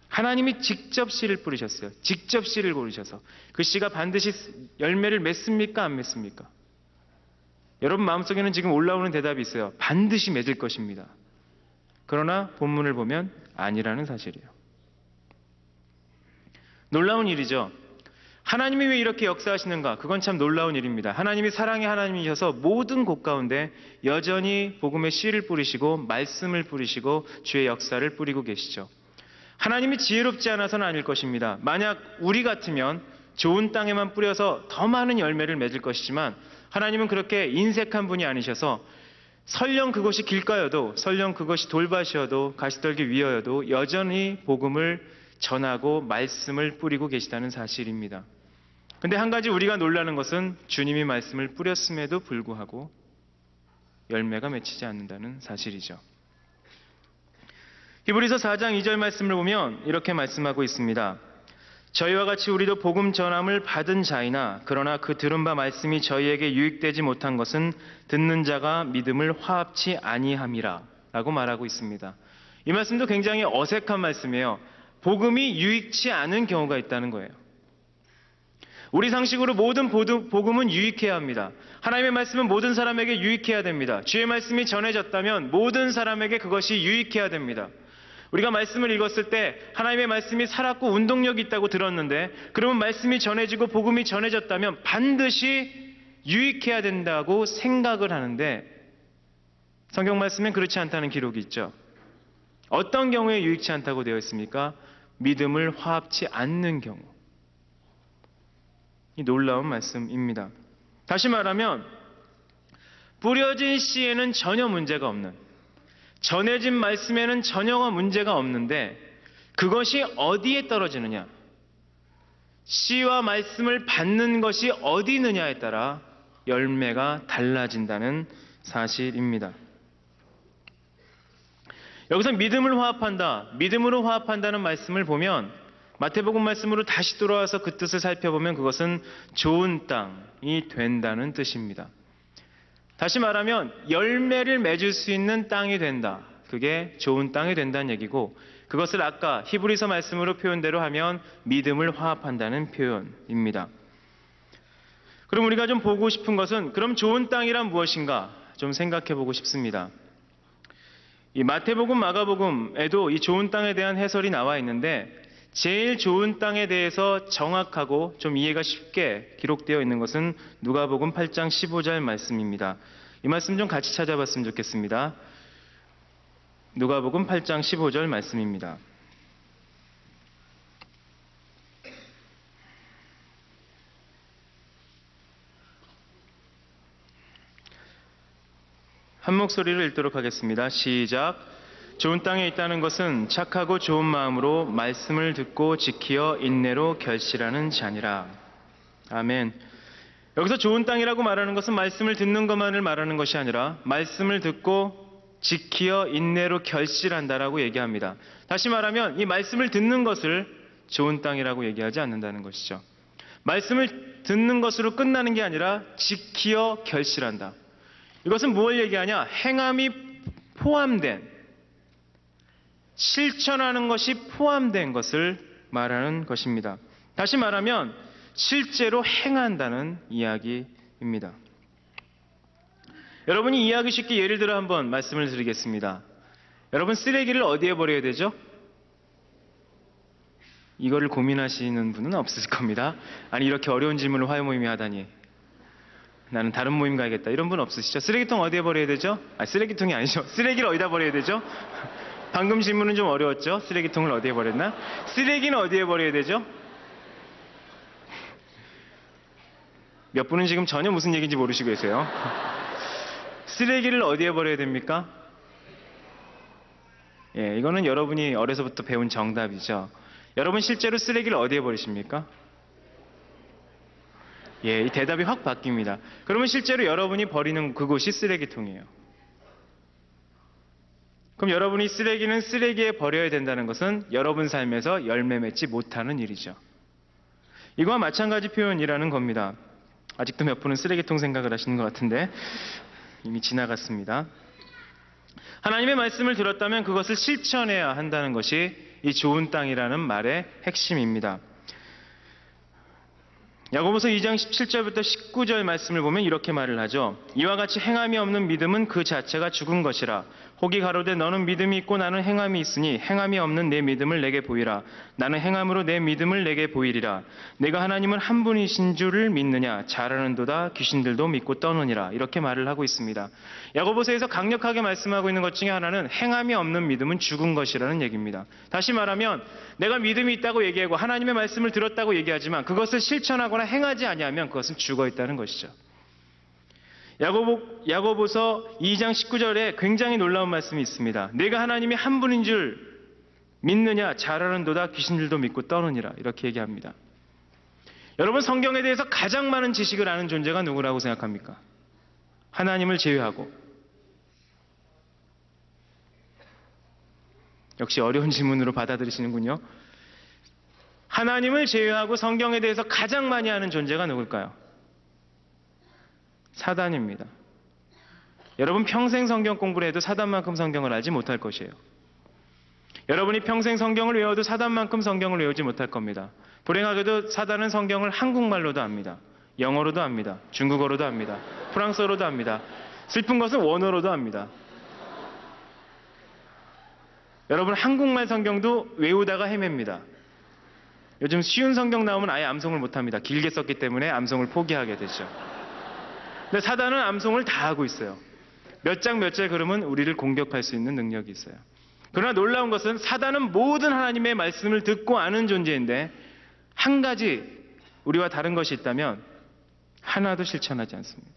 하나님이 직접 씨를 뿌리셨어요. 직접 씨를 고르셔서 그 씨가 반드시 열매를 맺습니까? 안 맺습니까? 여러분 마음속에는 지금 올라오는 대답이 있어요. 반드시 맺을 것입니다. 그러나 본문을 보면 아니라는 사실이에요. 놀라운 일이죠. 하나님이 왜 이렇게 역사하시는가? 그건 참 놀라운 일입니다. 하나님이 사랑의 하나님이셔서 모든 곳 가운데 여전히 복음의 씨를 뿌리시고 말씀을 뿌리시고 주의 역사를 뿌리고 계시죠. 하나님이 지혜롭지 않아서는 아닐 것입니다. 만약 우리 같으면 좋은 땅에만 뿌려서 더 많은 열매를 맺을 것이지만 하나님은 그렇게 인색한 분이 아니셔서 설령 그것이 길가여도 설령 그것이 돌밭이어도 가시떨기 위여도 여전히 복음을 전하고 말씀을 뿌리고 계시다는 사실입니다. 근데 한 가지 우리가 놀라는 것은 주님이 말씀을 뿌렸음에도 불구하고 열매가 맺히지 않는다는 사실이죠. 히브리서 4장 2절 말씀을 보면 이렇게 말씀하고 있습니다. 저희와 같이 우리도 복음 전함을 받은 자이나 그러나 그 들은 바 말씀이 저희에게 유익되지 못한 것은 듣는 자가 믿음을 화합치 아니함이라 라고 말하고 있습니다. 이 말씀도 굉장히 어색한 말씀이에요. 복음이 유익치 않은 경우가 있다는 거예요. 우리 상식으로 모든 복음은 유익해야 합니다. 하나님의 말씀은 모든 사람에게 유익해야 됩니다. 주의 말씀이 전해졌다면 모든 사람에게 그것이 유익해야 됩니다. 우리가 말씀을 읽었을 때 하나님의 말씀이 살았고 운동력이 있다고 들었는데 그러면 말씀이 전해지고 복음이 전해졌다면 반드시 유익해야 된다고 생각을 하는데 성경 말씀엔 그렇지 않다는 기록이 있죠. 어떤 경우에 유익치 않다고 되어 있습니까? 믿음을 화합치 않는 경우. 이 놀라운 말씀입니다. 다시 말하면 뿌려진 씨에는 전혀 문제가 없는 전해진 말씀에는 전혀 문제가 없는데 그것이 어디에 떨어지느냐? 씨와 말씀을 받는 것이 어디 있느냐에 따라 열매가 달라진다는 사실입니다. 여기서 믿음을 화합한다, 믿음으로 화합한다는 말씀을 보면 마태복음 말씀으로 다시 돌아와서 그 뜻을 살펴보면 그것은 좋은 땅이 된다는 뜻입니다. 다시 말하면 열매를 맺을 수 있는 땅이 된다. 그게 좋은 땅이 된다는 얘기고 그것을 아까 히브리서 말씀으로 표현대로 하면 믿음을 화합한다는 표현입니다. 그럼 우리가 좀 보고 싶은 것은 그럼 좋은 땅이란 무엇인가 좀 생각해 보고 싶습니다. 이 마태복음, 마가복음에도 이 좋은 땅에 대한 해설이 나와 있는데 제일 좋은 땅에 대해서 정확하고 좀 이해가 쉽게 기록되어 있는 것은 누가복음 8장 15절 말씀입니다. 이 말씀 좀 같이 찾아봤으면 좋겠습니다. 누가복음 8장 15절 말씀입니다. 한 목소리로 읽도록 하겠습니다. 시작. 좋은 땅에 있다는 것은 착하고 좋은 마음으로 말씀을 듣고 지키어 인내로 결실하는 자니라. 아멘. 여기서 좋은 땅이라고 말하는 것은 말씀을 듣는 것만을 말하는 것이 아니라 말씀을 듣고 지키어 인내로 결실한다라고 얘기합니다. 다시 말하면 이 말씀을 듣는 것을 좋은 땅이라고 얘기하지 않는다는 것이죠. 말씀을 듣는 것으로 끝나는 게 아니라 지키어 결실한다. 이것은 무엇을 얘기하냐? 행함이 포함된, 실천하는 것이 포함된 것을 말하는 것입니다. 다시 말하면 실제로 행한다는 이야기입니다. 여러분이 이해하기 쉽게 예를 들어 한번 말씀을 드리겠습니다. 여러분 쓰레기를 어디에 버려야 되죠? 이거를 고민하시는 분은 없으실 겁니다. 아니 이렇게 어려운 질문을 화요 모임이 하다니. 나는 다른 모임 가야겠다. 이런 분 없으시죠? 쓰레기통 어디에 버려야 되죠? 쓰레기통이 아니죠. 쓰레기를 어디다 버려야 되죠? 방금 질문은 좀 어려웠죠? 쓰레기통을 어디에 버렸나? 쓰레기는 어디에 버려야 되죠? 몇 분은 지금 전혀 무슨 얘기인지 모르시고 계세요. 쓰레기를 어디에 버려야 됩니까? 예, 이거는 여러분이 어려서부터 배운 정답이죠. 여러분 실제로 쓰레기를 어디에 버리십니까? 예, 이 대답이 확 바뀝니다. 그러면 실제로 여러분이 버리는 그곳이 쓰레기통이에요. 그럼 여러분이 쓰레기는 쓰레기에 버려야 된다는 것은 여러분 삶에서 열매 맺지 못하는 일이죠. 이거와 마찬가지 표현이라는 겁니다. 아직도 몇 분은 쓰레기통 생각을 하시는 것 같은데 이미 지나갔습니다. 하나님의 말씀을 들었다면 그것을 실천해야 한다는 것이 이 좋은 땅이라는 말의 핵심입니다. 야고보서 2장 17절부터 19절 말씀을 보면 이렇게 말을 하죠. 이와 같이 행함이 없는 믿음은 그 자체가 죽은 것이라. 혹이 가로되 너는 믿음이 있고 나는 행함이 있으니 행함이 없는 내 믿음을 내게 보이라. 나는 행함으로 내 믿음을 내게 보이리라. 내가 하나님은 한 분이신 줄을 믿느냐? 잘하는도다 귀신들도 믿고 떠느니라. 이렇게 말을 하고 있습니다. 야고보서에서 강력하게 말씀하고 있는 것 중에 하나는 행함이 없는 믿음은 죽은 것이라는 얘기입니다. 다시 말하면 내가 믿음이 있다고 얘기하고 하나님의 말씀을 들었다고 얘기하지만 그것을 실천하거나 행하지 아니하면 그것은 죽어 있다는 것이죠. 야고보서 2장 19절에 굉장히 놀라운 말씀이 있습니다. 내가 하나님이 한 분인 줄 믿느냐? 잘하는도다 귀신들도 믿고 떠느니라. 이렇게 얘기합니다. 여러분 성경에 대해서 가장 많은 지식을 아는 존재가 누구라고 생각합니까? 하나님을 제외하고. 역시 어려운 질문으로 받아들이시는군요. 하나님을 제외하고 성경에 대해서 가장 많이 아는 존재가 누굴까요? 사단입니다. 여러분 평생 성경 공부를 해도 사단만큼 성경을 알지 못할 것이에요. 여러분이 평생 성경을 외워도 사단만큼 성경을 외우지 못할 겁니다. 불행하게도 사단은 성경을 한국말로도 압니다. 영어로도 압니다. 중국어로도 압니다. 프랑스어로도 압니다. 슬픈 것은 원어로도 압니다. 여러분 한국말 성경도 외우다가 헤맵니다. 요즘 쉬운 성경 나오면 아예 암송을 못합니다. 길게 썼기 때문에 암송을 포기하게 되죠. 근데 사단은 암송을 다 하고 있어요. 몇 장 몇 절 그러면 우리를 공격할 수 있는 능력이 있어요. 그러나 놀라운 것은 사단은 모든 하나님의 말씀을 듣고 아는 존재인데 한 가지 우리와 다른 것이 있다면 하나도 실천하지 않습니다.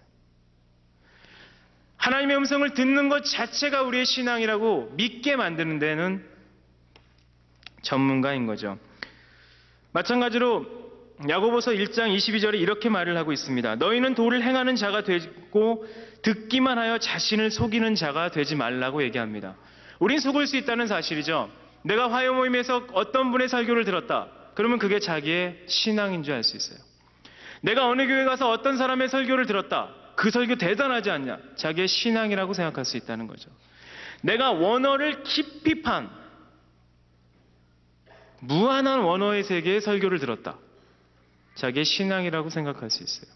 하나님의 음성을 듣는 것 자체가 우리의 신앙이라고 믿게 만드는 데는 전문가인 거죠. 마찬가지로 야고보서 1장 22절에 이렇게 말을 하고 있습니다. 너희는 도를 행하는 자가 되고 듣기만 하여 자신을 속이는 자가 되지 말라고 얘기합니다. 우린 속을 수 있다는 사실이죠. 내가 화요 모임에서 어떤 분의 설교를 들었다. 그러면 그게 자기의 신앙인 줄 알 수 있어요. 내가 어느 교회 가서 어떤 사람의 설교를 들었다. 그 설교 대단하지 않냐? 자기의 신앙이라고 생각할 수 있다는 거죠. 내가 원어를 깊이 판 무한한 원어의 세계의 설교를 들었다. 자기의 신앙이라고 생각할 수 있어요.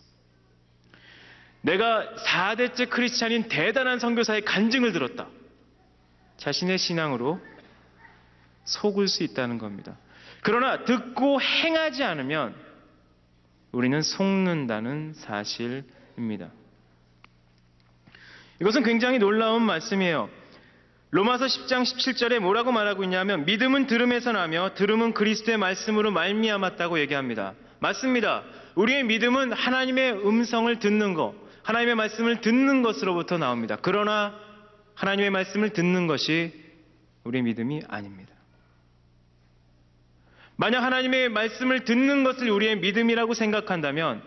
내가 4대째 크리스찬인 대단한 선교사의 간증을 들었다. 자신의 신앙으로 속을 수 있다는 겁니다. 그러나 듣고 행하지 않으면 우리는 속는다는 사실입니다. 이것은 굉장히 놀라운 말씀이에요. 로마서 10장 17절에 뭐라고 말하고 있냐면 믿음은 들음에서 나며 들음은 그리스도의 말씀으로 말미암았다고 얘기합니다. 맞습니다. 우리의 믿음은 하나님의 음성을 듣는 것, 하나님의 말씀을 듣는 것으로부터 나옵니다. 그러나 하나님의 말씀을 듣는 것이 우리의 믿음이 아닙니다. 만약 하나님의 말씀을 듣는 것을 우리의 믿음이라고 생각한다면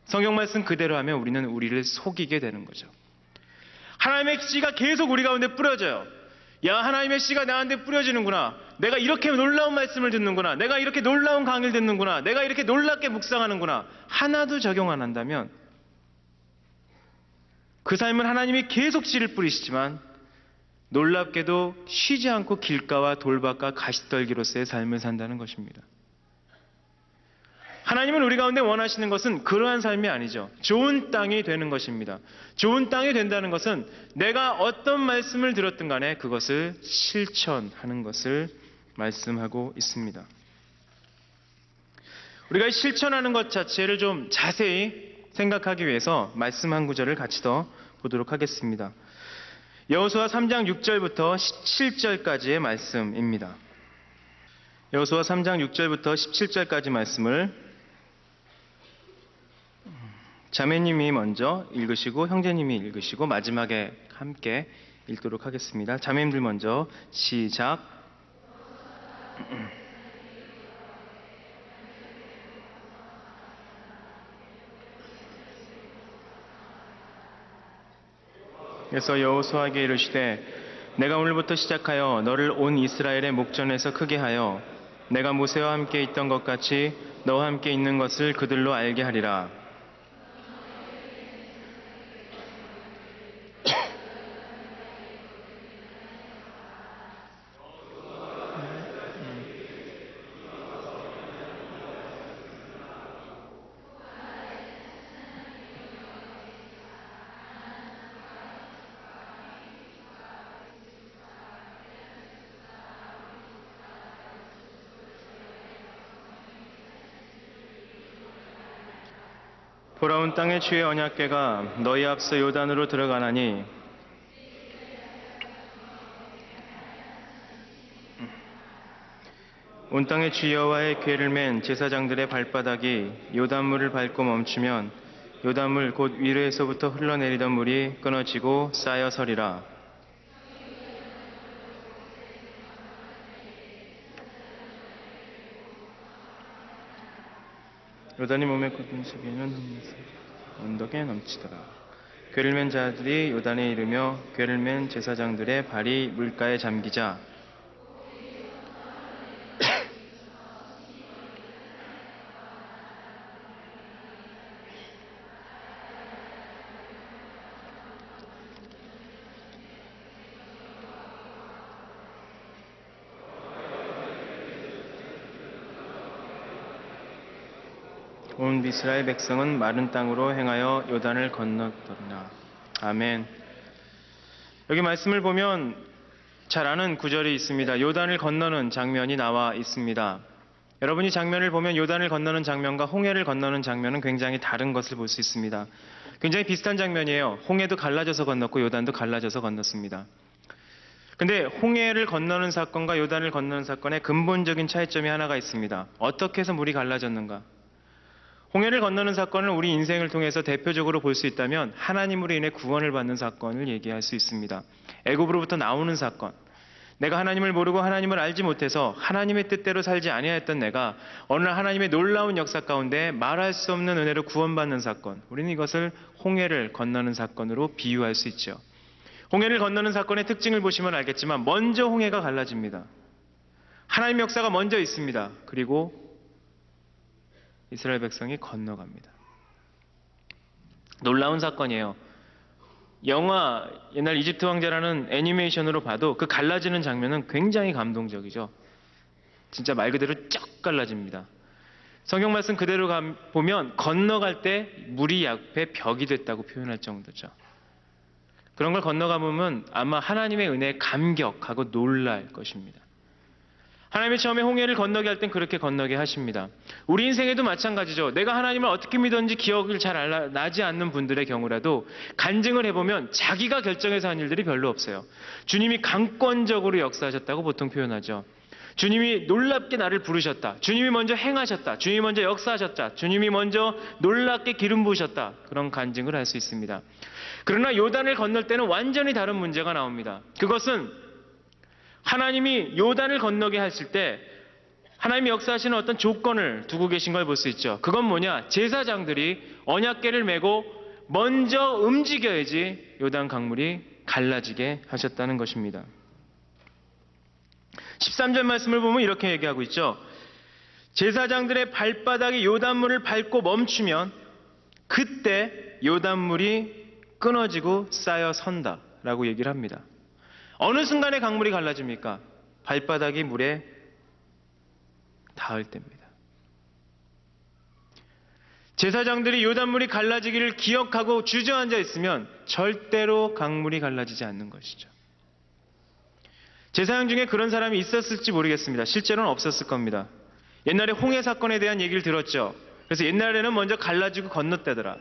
성경 말씀 그대로 하면 우리는 우리를 속이게 되는 거죠. 하나님의 씨가 계속 우리 가운데 뿌려져요. 야, 하나님의 씨가 나한테 뿌려지는구나. 내가 이렇게 놀라운 말씀을 듣는구나. 내가 이렇게 놀라운 강의를 듣는구나. 내가 이렇게 놀랍게 묵상하는구나. 하나도 적용 안 한다면 그 삶은 하나님이 계속 씨를 뿌리시지만 놀랍게도 쉬지 않고 길가와 돌밭과 가시떨기로서의 삶을 산다는 것입니다. 하나님은 우리 가운데 원하시는 것은 그러한 삶이 아니죠. 좋은 땅이 되는 것입니다. 좋은 땅이 된다는 것은 내가 어떤 말씀을 들었든 간에 그것을 실천하는 것을 말씀하고 있습니다. 우리가 실천하는 것 자체를 좀 자세히 생각하기 위해서 말씀 한 구절을 같이 더 보도록 하겠습니다. 여호수아 3장 6절부터 17절까지의 말씀입니다. 여호수아 3장 6절부터 17절까지 말씀을 자매님이 먼저 읽으시고 형제님이 읽으시고 마지막에 함께 읽도록 하겠습니다. 자매님들 먼저 시작. 그래서 여호수아에게 이르시되 내가 오늘부터 시작하여 너를 온 이스라엘의 목전에서 크게 하여 내가 모세와 함께 있던 것 같이 너와 함께 있는 것을 그들로 알게 하리라. 돌아온 땅의 주의 언약궤가 너희 앞서 요단으로 들어가나니 온 땅의 주 여호와의 궤를 맨 제사장들의 발바닥이 요단물을 밟고 멈추면 요단물 곧 위로에서부터 흘러내리던 물이 끊어지고 쌓여 서리라. 요단이 몸에 걷은 속에는 언덕에 넘치더라. 궤를 맨 자들이 요단에 이르며 궤를 맨 제사장들의 발이 물가에 잠기자 온 이스라엘 백성은 마른 땅으로 행하여 요단을 건넜더라. 아멘. 여기 말씀을 보면 잘 아는 구절이 있습니다. 요단을 건너는 장면이 나와 있습니다. 여러분이 장면을 보면 요단을 건너는 장면과 홍해를 건너는 장면은 굉장히 다른 것을 볼 수 있습니다. 굉장히 비슷한 장면이에요. 홍해도 갈라져서 건넜고 요단도 갈라져서 건넜습니다. 근데 홍해를 건너는 사건과 요단을 건너는 사건에 근본적인 차이점이 하나가 있습니다. 어떻게 해서 물이 갈라졌는가? 홍해를 건너는 사건을 우리 인생을 통해서 대표적으로 볼 수 있다면 하나님으로 인해 구원을 받는 사건을 얘기할 수 있습니다. 애굽으로부터 나오는 사건. 내가 하나님을 모르고 하나님을 알지 못해서 하나님의 뜻대로 살지 아니하였던 내가 어느 날 하나님의 놀라운 역사 가운데 말할 수 없는 은혜로 구원받는 사건. 우리는 이것을 홍해를 건너는 사건으로 비유할 수 있죠. 홍해를 건너는 사건의 특징을 보시면 알겠지만 먼저 홍해가 갈라집니다. 하나님의 역사가 먼저 있습니다. 그리고 이스라엘 백성이 건너갑니다. 놀라운 사건이에요. 영화 옛날 이집트 왕자라는 애니메이션으로 봐도 그 갈라지는 장면은 굉장히 감동적이죠. 진짜 말 그대로 쩍 갈라집니다. 성경 말씀 그대로 보면 건너갈 때 물이 앞에 벽이 됐다고 표현할 정도죠. 그런 걸 건너가보면 아마 하나님의 은혜에 감격하고 놀랄 것입니다. 하나님이 처음에 홍해를 건너게 할 땐 그렇게 건너게 하십니다. 우리 인생에도 마찬가지죠. 내가 하나님을 어떻게 믿었는지 기억을 잘 나지 않는 분들의 경우라도 간증을 해보면 자기가 결정해서 한 일들이 별로 없어요. 주님이 강권적으로 역사하셨다고 보통 표현하죠. 주님이 놀랍게 나를 부르셨다. 주님이 먼저 행하셨다. 주님이 먼저 역사하셨다. 주님이 먼저 놀랍게 기름 부으셨다. 그런 간증을 할 수 있습니다. 그러나 요단을 건널 때는 완전히 다른 문제가 나옵니다. 그것은 하나님이 요단을 건너게 하실 때 하나님이 역사하시는 어떤 조건을 두고 계신 걸 볼 수 있죠. 그건 뭐냐? 제사장들이 언약궤를 메고 먼저 움직여야지 요단 강물이 갈라지게 하셨다는 것입니다. 13절 말씀을 보면 이렇게 얘기하고 있죠. 제사장들의 발바닥이 요단물을 밟고 멈추면 그때 요단물이 끊어지고 쌓여 선다라고 얘기를 합니다. 어느 순간에 강물이 갈라집니까? 발바닥이 물에 닿을 때입니다. 제사장들이 요단물이 갈라지기를 기억하고 주저앉아 있으면 절대로 강물이 갈라지지 않는 것이죠. 제사장 중에 그런 사람이 있었을지 모르겠습니다. 실제로는 없었을 겁니다. 옛날에 홍해 사건에 대한 얘기를 들었죠. 그래서 옛날에는 먼저 갈라지고 건넜다더라.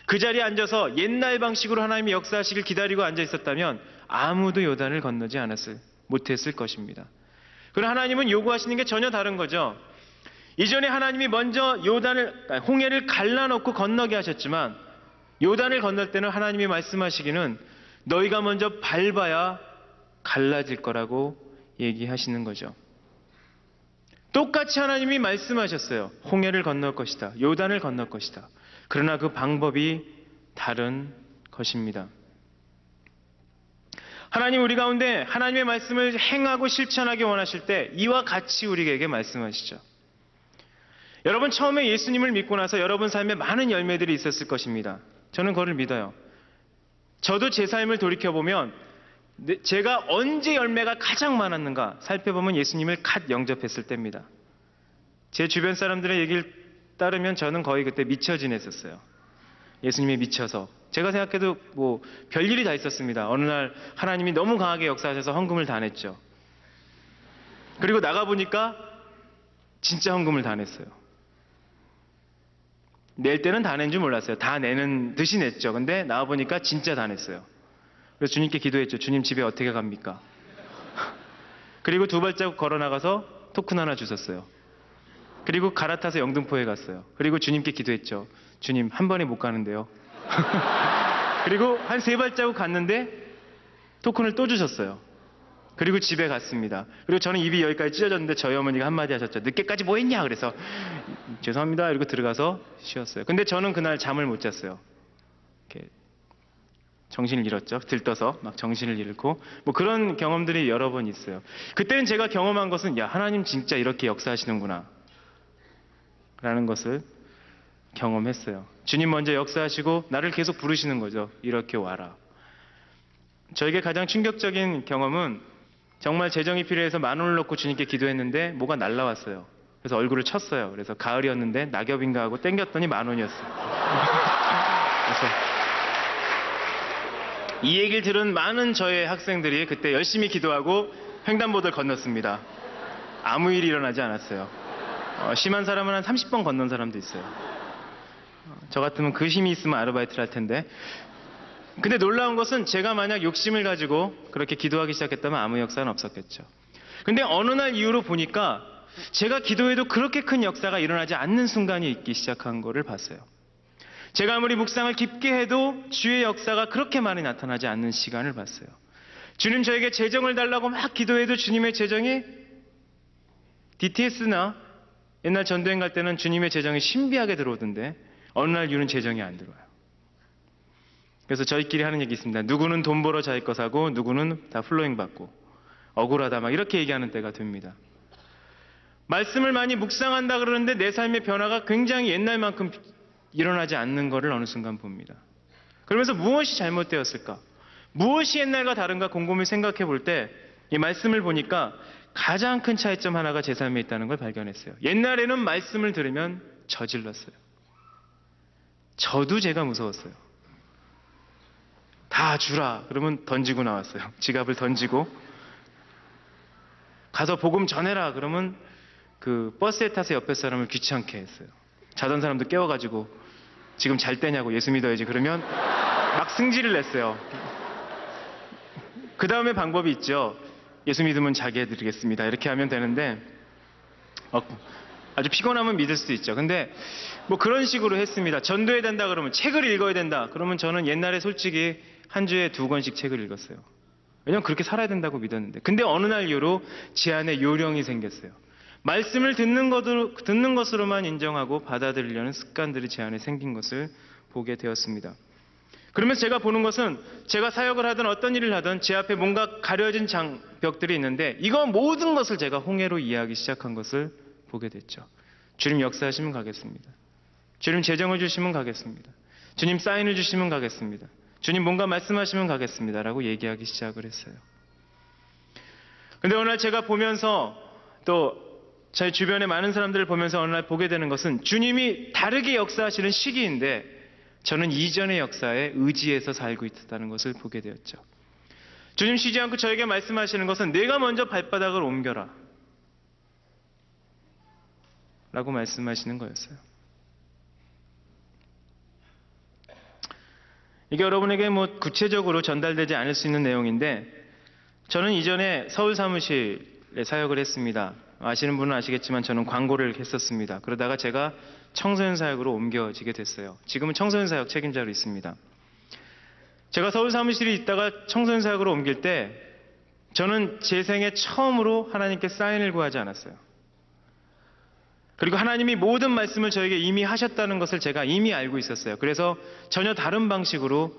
그 자리에 앉아서 옛날 방식으로 하나님이 역사하시길 기다리고 앉아 있었다면 아무도 요단을 건너지 못했을 것입니다. 그러나 하나님은 요구하시는 게 전혀 다른 거죠. 이전에 하나님이 먼저 홍해를 갈라놓고 건너게 하셨지만 요단을 건널 때는 하나님이 말씀하시기는 너희가 먼저 밟아야 갈라질 거라고 얘기하시는 거죠. 똑같이 하나님이 말씀하셨어요. 홍해를 건널 것이다. 요단을 건널 것이다. 그러나 그 방법이 다른 것입니다. 하나님 우리 가운데 하나님의 말씀을 행하고 실천하기 원하실 때 이와 같이 우리에게 말씀하시죠. 여러분 처음에 예수님을 믿고 나서 여러분 삶에 많은 열매들이 있었을 것입니다. 저는 그걸 믿어요. 저도 제 삶을 돌이켜보면 제가 언제 열매가 가장 많았는가 살펴보면 예수님을 갓 영접했을 때입니다. 제 주변 사람들의 얘기를 따르면 저는 거의 그때 미쳐 지냈었어요. 예수님에 미쳐서. 제가 생각해도 뭐 별일이 다 있었습니다. 어느 날 하나님이 너무 강하게 역사하셔서 헌금을 다 냈죠. 그리고 나가보니까 진짜 헌금을 다 냈어요. 낼 때는 다 낸 줄 몰랐어요. 다 내는 듯이 냈죠. 근데 나와보니까 진짜 다 냈어요. 그래서 주님께 기도했죠. 주님 집에 어떻게 갑니까? 그리고 2발자국 걸어 나가서 토큰 하나 주셨어요. 그리고 갈아타서 영등포에 갔어요. 그리고 주님께 기도했죠. 주님 한 번에 못 가는데요. 그리고 한 3발자국 갔는데 토큰을 또 주셨어요. 그리고 집에 갔습니다. 그리고 저는 입이 여기까지 찢어졌는데 저희 어머니가 한마디 하셨죠. 늦게까지 뭐 했냐? 그래서 죄송합니다. 이러고 들어가서 쉬었어요. 근데 저는 그날 잠을 못 잤어요. 이렇게 정신을 잃었죠. 들떠서 막 정신을 잃고 뭐 그런 경험들이 여러 번 있어요. 그때는 제가 경험한 것은 야 하나님 진짜 이렇게 역사하시는구나 라는 것을 경험했어요. 주님 먼저 역사하시고 나를 계속 부르시는 거죠. 이렇게 와라. 저에게 가장 충격적인 경험은 정말 재정이 필요해서 10,000원을 넣고 주님께 기도했는데 뭐가 날라왔어요. 그래서 얼굴을 쳤어요. 그래서 가을이었는데 낙엽인가 하고 땡겼더니 10,000원이었어요. 그래서 이 얘기를 들은 많은 저의 학생들이 그때 열심히 기도하고 횡단보도를 건넜습니다. 아무 일이 일어나지 않았어요. 심한 사람은 한 30번 건넌 사람도 있어요. 저 같으면 그 힘이 있으면 아르바이트를 할 텐데. 근데 놀라운 것은 제가 만약 욕심을 가지고 그렇게 기도하기 시작했다면 아무 역사는 없었겠죠. 근데 어느 날 이후로 보니까 제가 기도해도 그렇게 큰 역사가 일어나지 않는 순간이 있기 시작한 거를 봤어요. 제가 아무리 묵상을 깊게 해도 주의 역사가 그렇게 많이 나타나지 않는 시간을 봤어요. 주님 저에게 재정을 달라고 막 기도해도 주님의 재정이 DTS나 옛날 전도행 갈 때는 주님의 재정이 신비하게 들어오던데 어느 날 이후는 재정이 안 들어와요. 그래서 저희끼리 하는 얘기 있습니다. 누구는 돈 벌어 자기 거 사고 누구는 다 플로잉 받고 억울하다 막 이렇게 얘기하는 때가 됩니다. 말씀을 많이 묵상한다 그러는데 내 삶의 변화가 굉장히 옛날만큼 일어나지 않는 것을 어느 순간 봅니다. 그러면서 무엇이 잘못되었을까? 무엇이 옛날과 다른가 곰곰이 생각해 볼 때 이 말씀을 보니까 가장 큰 차이점 하나가 제 삶에 있다는 걸 발견했어요. 옛날에는 말씀을 들으면 저질렀어요. 저도 제가 무서웠어요. 다 주라 그러면 던지고 나왔어요. 지갑을 던지고. 가서 복음 전해라 그러면 그 버스에 타서 옆에 사람을 귀찮게 했어요. 자던 사람도 깨워가지고 지금 잘 때냐고 예수 믿어야지 그러면 막 승질을 냈어요. 그 다음에 방법이 있죠. 예수 믿으면 자기 해드리겠습니다. 이렇게 하면 되는데 아주 피곤하면 믿을 수도 있죠. 근데 뭐 그런 식으로 했습니다. 전도해야 된다 그러면 책을 읽어야 된다. 그러면 저는 옛날에 솔직히 한 주에 2권씩 책을 읽었어요. 왜냐면 그렇게 살아야 된다고 믿었는데. 근데 어느 날 이후로 제 안에 요령이 생겼어요. 말씀을 듣는 것으로만 인정하고 받아들이려는 습관들이 제 안에 생긴 것을 보게 되었습니다. 그러면서 제가 보는 것은 제가 사역을 하든 어떤 일을 하든 제 앞에 뭔가 가려진 장벽들이 있는데 이거 모든 것을 제가 홍해로 이해하기 시작한 것을 보게 됐죠. 주님 역사하시면 가겠습니다. 주님 재정을 주시면 가겠습니다. 주님 사인을 주시면 가겠습니다. 주님 뭔가 말씀하시면 가겠습니다. 라고 얘기하기 시작을 했어요. 근데 어느 날 제가 보면서 또 저희 주변의 많은 사람들을 보면서 어느 날 보게 되는 것은 주님이 다르게 역사하시는 시기인데 저는 이전의 역사에 의지해서 살고 있다는 것을 보게 되었죠. 주님 쉬지 않고 저에게 말씀하시는 것은 내가 먼저 발바닥을 옮겨라 라고 말씀하시는 거였어요. 이게 여러분에게 뭐 구체적으로 전달되지 않을 수 있는 내용인데 저는 이전에 서울 사무실에 사역을 했습니다. 아시는 분은 아시겠지만 저는 광고를 했었습니다. 그러다가 제가 청소년 사역으로 옮겨지게 됐어요. 지금은 청소년 사역 책임자로 있습니다. 제가 서울 사무실에 있다가 청소년 사역으로 옮길 때 저는 제 생애 처음으로 하나님께 사인을 구하지 않았어요. 그리고 하나님이 모든 말씀을 저에게 이미 하셨다는 것을 제가 이미 알고 있었어요. 그래서 전혀 다른 방식으로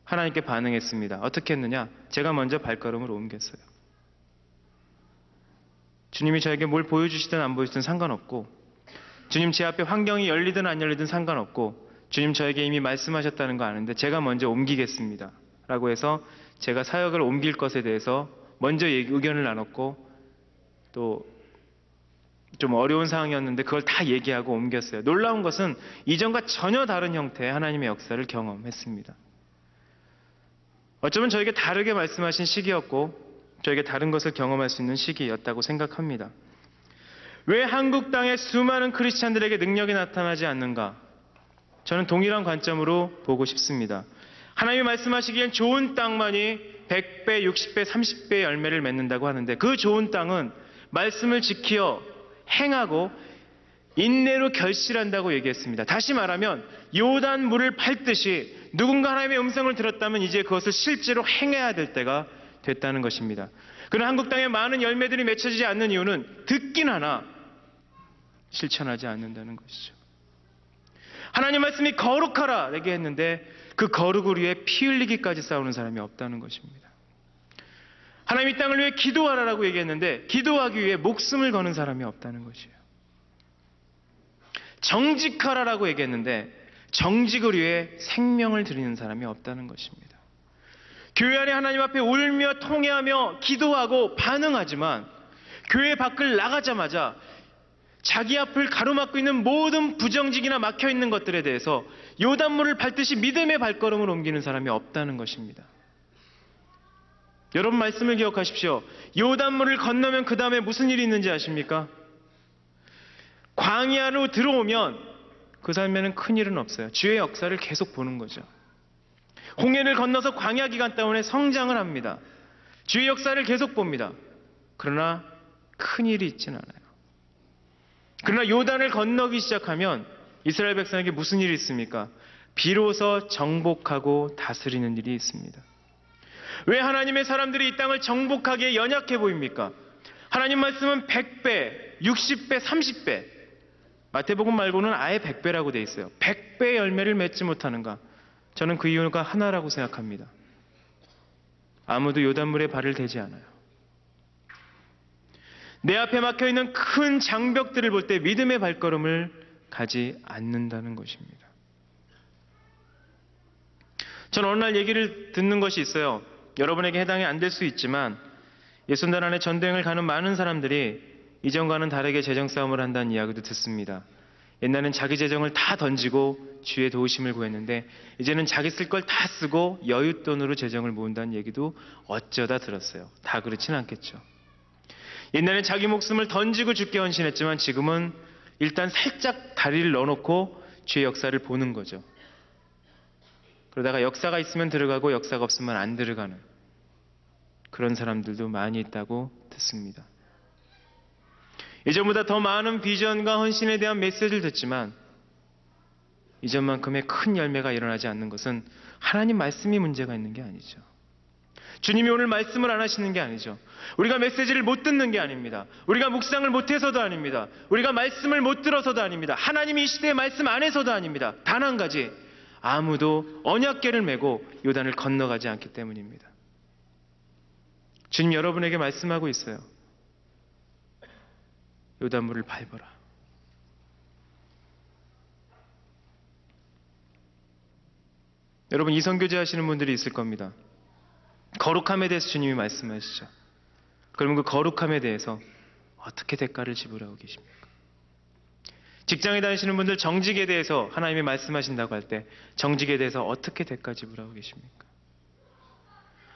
하나님께 반응했습니다. 어떻게 했느냐? 제가 먼저 발걸음을 옮겼어요. 주님이 저에게 뭘 보여주시든 안 보여주든 상관없고 주님 제 앞에 환경이 열리든 안 열리든 상관없고 주님 저에게 이미 말씀하셨다는 거 아는데 제가 먼저 옮기겠습니다. 라고 해서 제가 사역을 옮길 것에 대해서 먼저 의견을 나눴고 또 좀 어려운 상황이었는데 그걸 다 얘기하고 옮겼어요. 놀라운 것은 이전과 전혀 다른 형태의 하나님의 역사를 경험했습니다. 어쩌면 저에게 다르게 말씀하신 시기였고 저에게 다른 것을 경험할 수 있는 시기였다고 생각합니다. 왜 한국 땅의 수많은 크리스찬들에게 능력이 나타나지 않는가? 저는 동일한 관점으로 보고 싶습니다. 하나님이 말씀하시기엔 좋은 땅만이 100배, 60배, 30배의 열매를 맺는다고 하는데 그 좋은 땅은 말씀을 지키어 행하고 인내로 결실한다고 얘기했습니다. 다시 말하면 요단 물을 밟듯이 누군가 하나님의 음성을 들었다면 이제 그것을 실제로 행해야 될 때가 됐다는 것입니다. 그러나 한국 땅에 많은 열매들이 맺혀지지 않는 이유는 듣긴 하나 실천하지 않는다는 것이죠. 하나님 말씀이 거룩하라 얘기했는데 그 거룩을 위해 피 흘리기까지 싸우는 사람이 없다는 것입니다. 하나님 이 땅을 위해 기도하라라고 얘기했는데 기도하기 위해 목숨을 거는 사람이 없다는 것이에요. 정직하라라고 얘기했는데 정직을 위해 생명을 드리는 사람이 없다는 것입니다. 교회 안에 하나님 앞에 울며 통회하며 기도하고 반응하지만 교회 밖을 나가자마자 자기 앞을 가로막고 있는 모든 부정직이나 막혀있는 것들에 대해서 요단물을 밟듯이 믿음의 발걸음을 옮기는 사람이 없다는 것입니다. 여러분 말씀을 기억하십시오. 요단물을 건너면 그 다음에 무슨 일이 있는지 아십니까? 광야로 들어오면 그 삶에는 큰 일은 없어요. 주의 역사를 계속 보는 거죠. 홍해를 건너서 광야 기간 동안에 성장을 합니다. 주의 역사를 계속 봅니다. 그러나 큰 일이 있지는 않아요. 그러나 요단을 건너기 시작하면 이스라엘 백성에게 무슨 일이 있습니까? 비로소 정복하고 다스리는 일이 있습니다. 왜 하나님의 사람들이 이 땅을 정복하기에 연약해 보입니까? 하나님 말씀은 100배, 60배, 30배. 마태복음 말고는 아예 100배라고 돼 있어요. 100배의 열매를 맺지 못하는가? 저는 그 이유가 하나라고 생각합니다. 아무도 요단물에 발을 대지 않아요. 내 앞에 막혀있는 큰 장벽들을 볼 때 믿음의 발걸음을 가지 않는다는 것입니다. 저는 어느 날 얘기를 듣는 것이 있어요. 여러분에게 해당이 안 될 수 있지만 예순단 안에 전도행을 가는 많은 사람들이 이전과는 다르게 재정 싸움을 한다는 이야기도 듣습니다. 옛날엔 자기 재정을 다 던지고 주의 도우심을 구했는데 이제는 자기 쓸 걸 다 쓰고 여윳돈으로 재정을 모은다는 얘기도 어쩌다 들었어요. 다 그렇진 않겠죠. 옛날엔 자기 목숨을 던지고 죽게 헌신했지만 지금은 일단 살짝 다리를 넣어놓고 주의 역사를 보는 거죠. 그러다가 역사가 있으면 들어가고 역사가 없으면 안 들어가는 그런 사람들도 많이 있다고 듣습니다. 이전보다 더 많은 비전과 헌신에 대한 메시지를 듣지만 이전만큼의 큰 열매가 일어나지 않는 것은 하나님 말씀이 문제가 있는 게 아니죠. 주님이 오늘 말씀을 안 하시는 게 아니죠. 우리가 메시지를 못 듣는 게 아닙니다. 우리가 묵상을 못해서도 아닙니다. 우리가 말씀을 못 들어서도 아닙니다. 하나님이 이 시대에 말씀 안 해서도 아닙니다. 단 한 가지, 아무도 언약궤를 메고 요단을 건너가지 않기 때문입니다. 주님 여러분에게 말씀하고 있어요. 요단물을 밟아라. 여러분 이성교제 하시는 분들이 있을 겁니다. 거룩함에 대해서 주님이 말씀하시죠. 그러면 그 거룩함에 대해서 어떻게 대가를 지불하고 계십니까? 직장에 다니시는 분들 정직에 대해서 하나님이 말씀하신다고 할 때 정직에 대해서 어떻게 대가 지불하고 계십니까?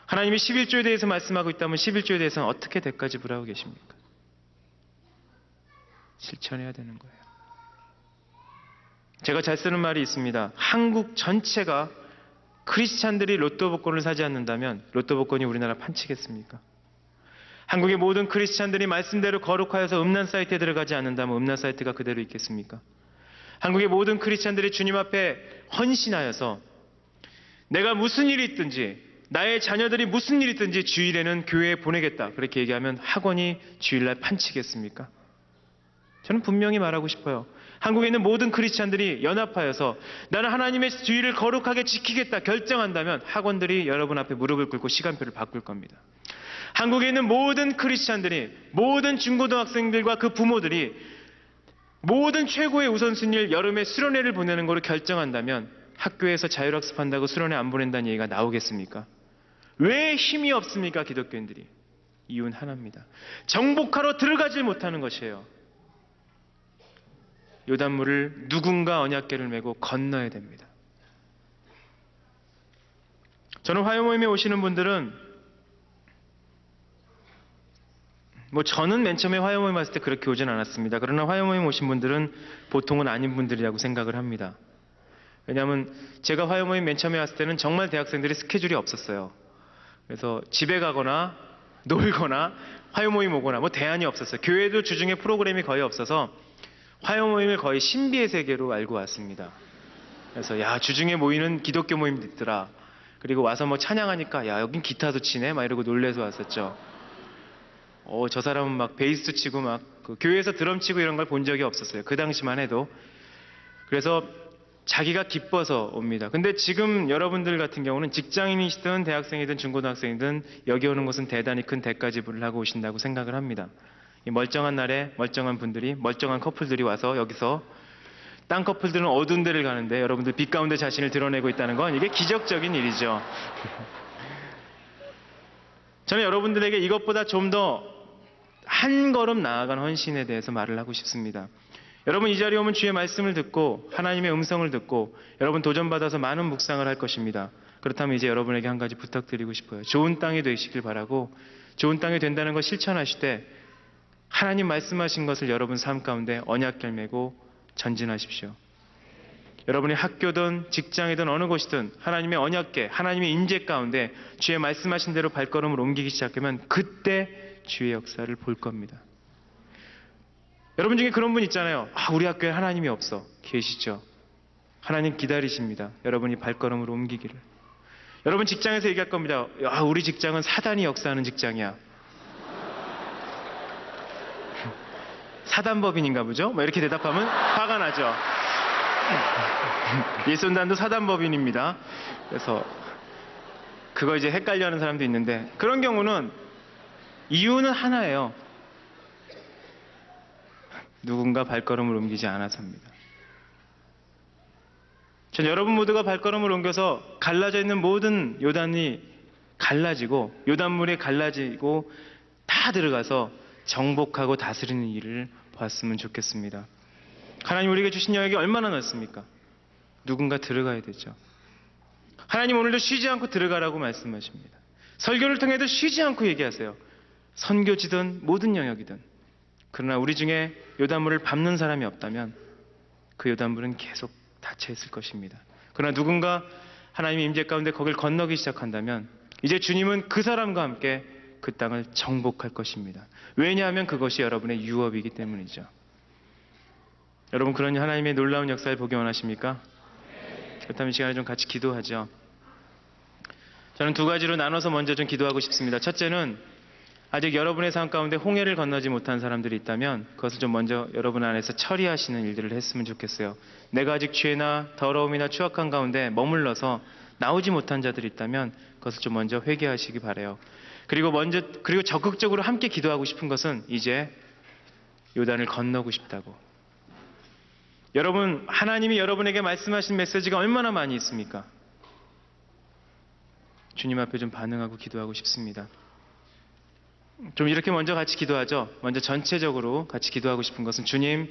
하나님이 11조에 대해서 말씀하고 있다면 11조에 대해서는 어떻게 대가 지불하고 계십니까? 실천해야 되는 거예요. 제가 잘 쓰는 말이 있습니다. 한국 전체가 크리스찬들이 로또 복권을 사지 않는다면 로또 복권이 우리나라 판치겠습니까? 한국의 모든 크리스찬들이 말씀대로 거룩하여서 음란 사이트에 들어가지 않는다면 음란 사이트가 그대로 있겠습니까? 한국의 모든 크리스찬들이 주님 앞에 헌신하여서 내가 무슨 일이 있든지 나의 자녀들이 무슨 일이 있든지 주일에는 교회에 보내겠다 그렇게 얘기하면 학원이 주일날 판치겠습니까? 저는 분명히 말하고 싶어요. 한국에 있는 모든 크리스찬들이 연합하여서 나는 하나님의 주의를 거룩하게 지키겠다 결정한다면 학원들이 여러분 앞에 무릎을 꿇고 시간표를 바꿀 겁니다. 한국에 있는 모든 크리스찬들이 모든 중고등학생들과 그 부모들이 모든 최고의 우선순위를 여름에 수련회를 보내는 거로 결정한다면 학교에서 자율학습한다고 수련회 안 보낸다는 얘기가 나오겠습니까? 왜 힘이 없습니까? 기독교인들이. 이유는 하나입니다. 정복하러 들어가지 못하는 것이에요. 요단물을 누군가 언약궤를 메고 건너야 됩니다. 저는 화요모임에 오시는 분들은 저는 맨 처음에 화요모임 왔을 때 그렇게 오진 않았습니다. 그러나 화요모임 오신 분들은 보통은 아닌 분들이라고 생각을 합니다. 왜냐하면 제가 화요모임 맨 처음에 왔을 때는 정말 대학생들이 스케줄이 없었어요. 그래서 집에 가거나 놀거나 화요모임 오거나 대안이 없었어요. 교회도 주중에 프로그램이 거의 없어서 화요모임을 거의 신비의 세계로 알고 왔습니다. 그래서 주중에 모이는 기독교 모임도 있더라. 그리고 와서 찬양하니까 여긴 기타도 치네 이러고 놀래서 왔었죠. 저 사람은 막 베이스 치고 그 교회에서 드럼 치고 이런 걸 본 적이 없었어요. 그 당시만 해도. 그래서 자기가 기뻐서 옵니다. 근데 지금 여러분들 같은 경우는 직장인이시든 대학생이든 중고등학생이든 여기 오는 것은 대단히 큰 대가 지불을 하고 오신다고 생각을 합니다. 이 멀쩡한 날에 멀쩡한 분들이 멀쩡한 커플들이 와서 여기서 딴 커플들은 어두운 데를 가는데 여러분들 빛 가운데 자신을 드러내고 있다는 건 이게 기적적인 일이죠. 저는 여러분들에게 이것보다 좀 더 한 걸음 나아간 헌신에 대해서 말을 하고 싶습니다. 여러분 이 자리에 오면 주의 말씀을 듣고 하나님의 음성을 듣고 여러분 도전받아서 많은 묵상을 할 것입니다. 그렇다면 이제 여러분에게 한 가지 부탁드리고 싶어요. 좋은 땅이 되시길 바라고 좋은 땅이 된다는 거 실천하실 때 하나님 말씀하신 것을 여러분 삶 가운데 언약궤를 메고 전진하십시오. 여러분이 학교든 직장이든 어느 곳이든 하나님의 언약궤, 하나님의 인재 가운데 주의 말씀하신 대로 발걸음을 옮기기 시작하면 그때 주의 역사를 볼 겁니다. 여러분 중에 그런 분 있잖아요. 우리 학교에 하나님이 없어. 계시죠? 하나님 기다리십니다. 여러분이 발걸음을 옮기기를. 여러분 직장에서 얘기할 겁니다. 우리 직장은 사단이 역사하는 직장이야. 사단법인인가 보죠? 이렇게 대답하면 화가 나죠. 예순단도 사단법인입니다. 그래서 그거 이제 헷갈려하는 사람도 있는데 그런 경우는 이유는 하나예요. 누군가 발걸음을 옮기지 않아서입니다. 전 여러분 모두가 발걸음을 옮겨서 갈라져 있는 모든 요단이 갈라지고 요단물이 갈라지고 다 들어가서 정복하고 다스리는 일을 보았으면 좋겠습니다. 하나님 우리에게 주신 영역이 얼마나 넓습니까? 누군가 들어가야 되죠. 하나님 오늘도 쉬지 않고 들어가라고 말씀하십니다. 설교를 통해도 쉬지 않고 얘기하세요. 선교지든 모든 영역이든. 그러나 우리 중에 요단물을 밟는 사람이 없다면 그 요단물은 계속 닫혀 있을 것입니다. 그러나 누군가 하나님의 임재 가운데 거길 건너기 시작한다면 이제 주님은 그 사람과 함께 그 땅을 정복할 것입니다. 왜냐하면 그것이 여러분의 유업이기 때문이죠. 여러분 그런 하나님의 놀라운 역사를 보기 원하십니까? 그렇다면 이 시간에 좀 같이 기도하죠. 저는 두 가지로 나눠서 먼저 좀 기도하고 싶습니다. 첫째는 아직 여러분의 삶 가운데 홍해를 건너지 못한 사람들이 있다면 그것을 좀 먼저 여러분 안에서 처리하시는 일들을 했으면 좋겠어요. 내가 아직 죄나 더러움이나 추악한 가운데 머물러서 나오지 못한 자들이 있다면 그것을 좀 먼저 회개하시기 바라요. 그리고 적극적으로 함께 기도하고 싶은 것은 이제 요단을 건너고 싶다고. 여러분, 하나님이 여러분에게 말씀하신 메시지가 얼마나 많이 있습니까? 주님 앞에 좀 반응하고 기도하고 싶습니다. 좀 이렇게 먼저 같이 기도하죠. 먼저 전체적으로 같이 기도하고 싶은 것은 주님,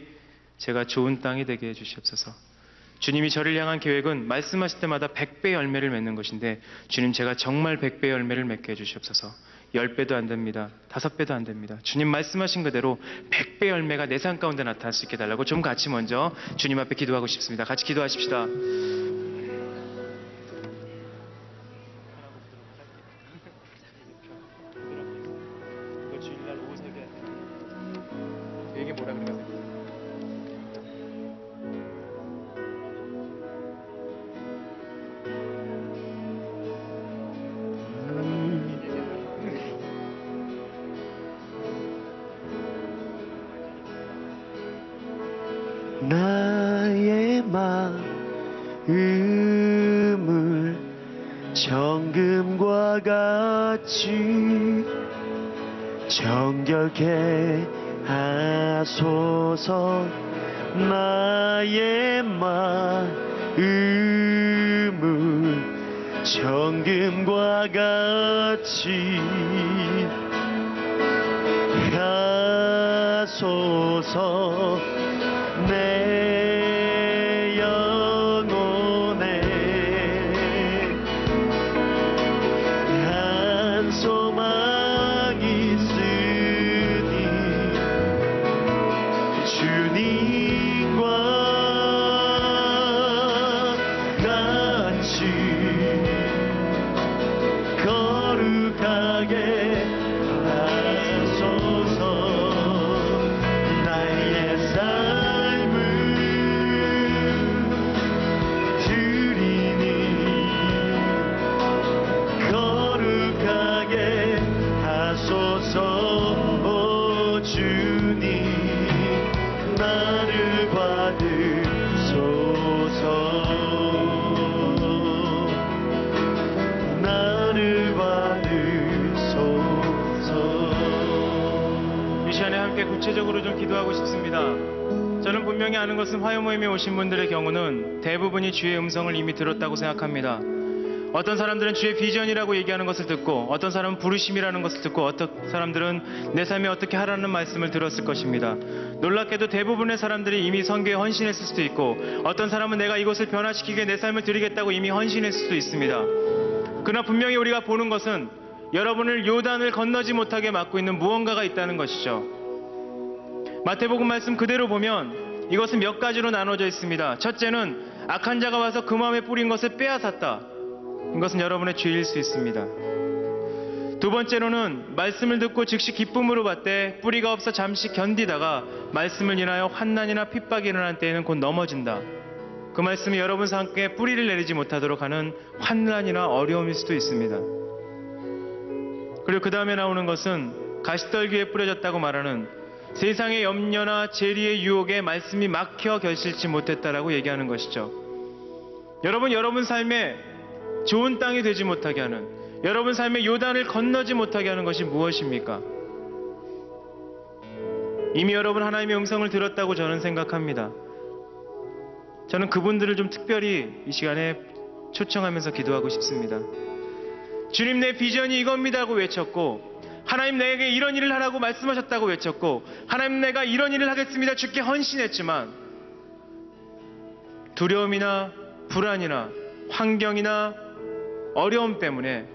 제가 좋은 땅이 되게 해주시옵소서. 주님이 저를 향한 계획은 말씀하실 때마다 100배 열매를 맺는 것인데 주님 제가 정말 100배 열매를 맺게 해주시옵소서. 10배도 안 됩니다. 5배도 안 됩니다. 주님 말씀하신 그대로 100배 열매가 내 삶 가운데 나타날 수 있게 달라고 좀 같이 먼저 주님 앞에 기도하고 싶습니다. 같이 기도하십시다. 이게 뭐라 그래요? 나의 마음을 정금과 같이 정결케 하소서. 나의 마음을 정금과 같이 하소서. 내 영혼에 한 소망이 있으니 주님과 같이 거룩하게 하소서. 나의 삶을 드리니 거룩하게 하소서. 오 주님 나를 받으소서. 나를 받으소서. 이 시간에 함께 구체적으로 좀 기도하고 싶습니다. 저는 분명히 아는 것은 화요 모임에 오신 분들의 경우는 대부분이 주의 음성을 이미 들었다고 생각합니다. 어떤 사람들은 주의 비전이라고 얘기하는 것을 듣고, 어떤 사람은 부르심이라는 것을 듣고, 어떤 사람들은 내 삶에 어떻게 하라는 말씀을 들었을 것입니다. 놀랍게도 대부분의 사람들이 이미 선교에 헌신했을 수도 있고, 어떤 사람은 내가 이곳을 변화시키게 내 삶을 드리겠다고 이미 헌신했을 수도 있습니다. 그러나 분명히 우리가 보는 것은 여러분을 요단을 건너지 못하게 막고 있는 무언가가 있다는 것이죠. 마태복음 말씀 그대로 보면 이것은 몇 가지로 나눠져 있습니다. 첫째는 악한 자가 와서 그 마음에 뿌린 것을 빼앗았다. 이것은 여러분의 죄일 수 있습니다. 두 번째로는 말씀을 듣고 즉시 기쁨으로 받되 뿌리가 없어 잠시 견디다가 말씀을 인하여 환난이나 핍박이 일어날 때에는 곧 넘어진다. 그 말씀이 여러분 삶에 뿌리를 내리지 못하도록 하는 환난이나 어려움일 수도 있습니다. 그리고 그 다음에 나오는 것은 가시떨기에 뿌려졌다고 말하는 세상의 염려나 재리의 유혹에 말씀이 막혀 결실치 못했다라고 얘기하는 것이죠. 여러분 삶에 좋은 땅이 되지 못하게 하는, 여러분 삶의 요단을 건너지 못하게 하는 것이 무엇입니까? 이미 여러분 하나님의 음성을 들었다고 저는 생각합니다. 저는 그분들을 좀 특별히 이 시간에 초청하면서 기도하고 싶습니다. 주님 내 비전이 이겁니다 하고 외쳤고 하나님 내게 이런 일을 하라고 말씀하셨다고 외쳤고, 하나님 내가 이런 일을 하겠습니다 주께 헌신했지만 두려움이나 불안이나 환경이나 어려움 때문에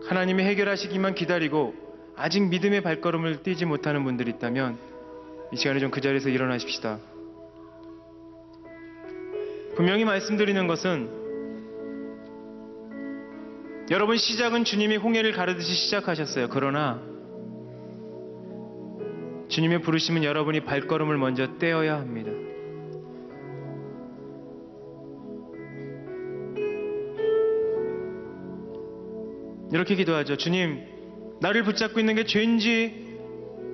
하나님이 해결하시기만 기다리고 아직 믿음의 발걸음을 띄지 못하는 분들이 있다면 이 시간에 좀 그 자리에서 일어나십시다. 분명히 말씀드리는 것은 여러분 시작은 주님이 홍해를 가르듯이 시작하셨어요. 그러나 주님의 부르심은 여러분이 발걸음을 먼저 떼어야 합니다. 이렇게 기도하죠. 주님, 나를 붙잡고 있는 게 죄인지,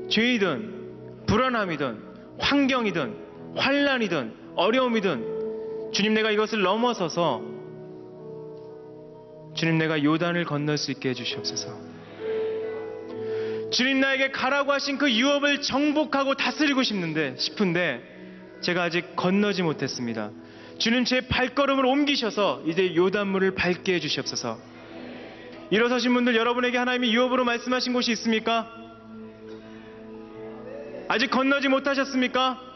죄이든 불안함이든 환경이든 환난이든 어려움이든 주님, 내가 이것을 넘어서서 주님, 내가 요단을 건널 수 있게 해주시옵소서. 주님, 나에게 가라고 하신 그 유업을 정복하고 다스리고 싶은데 제가 아직 건너지 못했습니다. 주님, 제 발걸음을 옮기셔서 이제 요단물을 밟게 해주시옵소서. 일어서신 분들, 여러분에게 하나님이 유업으로 말씀하신 곳이 있습니까? 아직 건너지 못하셨습니까?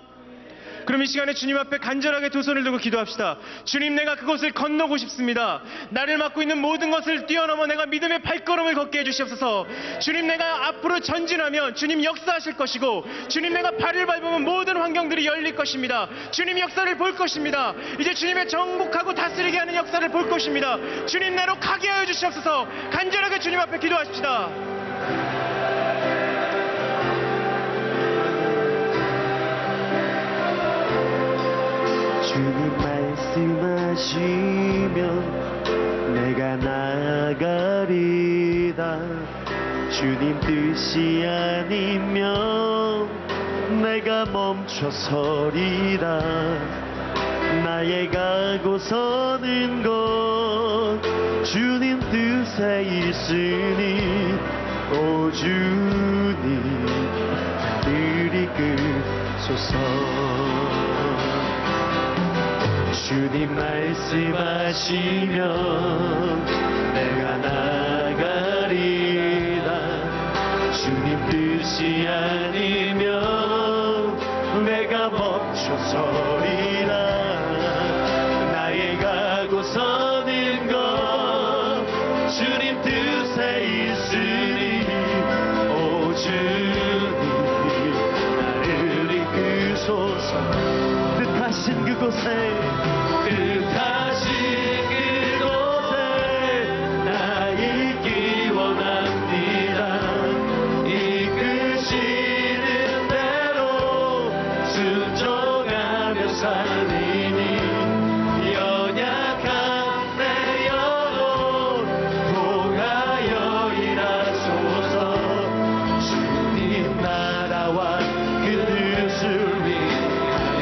그럼 이 시간에 주님 앞에 간절하게 두 손을 들고 기도합시다. 주님, 내가 그곳을 건너고 싶습니다. 나를 맡고 있는 모든 것을 뛰어넘어 내가 믿음의 발걸음을 걷게 해주시옵소서. 주님, 내가 앞으로 전진하면 주님 역사하실 것이고, 주님, 내가 발을 밟으면 모든 환경들이 열릴 것입니다. 주님 역사를 볼 것입니다. 이제 주님의 정복하고 다스리게 하는 역사를 볼 것입니다. 주님, 내로 가게 하여 주시옵소서. 간절하게 주님 앞에 기도하십시다. 주님 말씀하시면 내가 나아가리다. 주님 뜻이 아니면 내가 멈춰서리다. 나의 가고 서는 것 주님 뜻에 있으니 오 주님 나를 이끌소서. 주님 말씀하시면 내가 나가리다. 주님 뜻이 아니면 내가 멈춰서리라. 나의 가고 서는 것 주님 뜻에 있으니 오 주님 나를 이끌소서. 뜻하신 그곳에 나 있기 원합니다. 이끄시는 대로 순종하며 살리니 연약한 내 영혼 통하여 일하소서. 주님 나라와 그 뜻을 위하여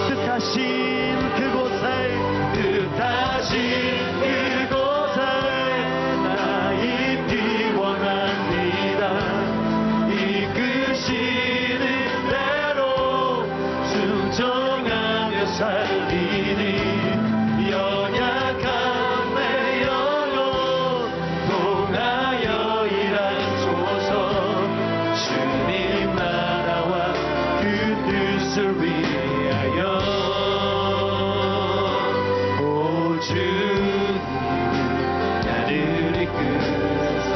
뜻하신 그곳에 나 있기 원합니다. 이끄시는 대로 순종하며 살리니 연약한 내 영혼 통하여 일하소서. 주님 나라와 그 뜻을 위하여 주님 나를 이끌소서.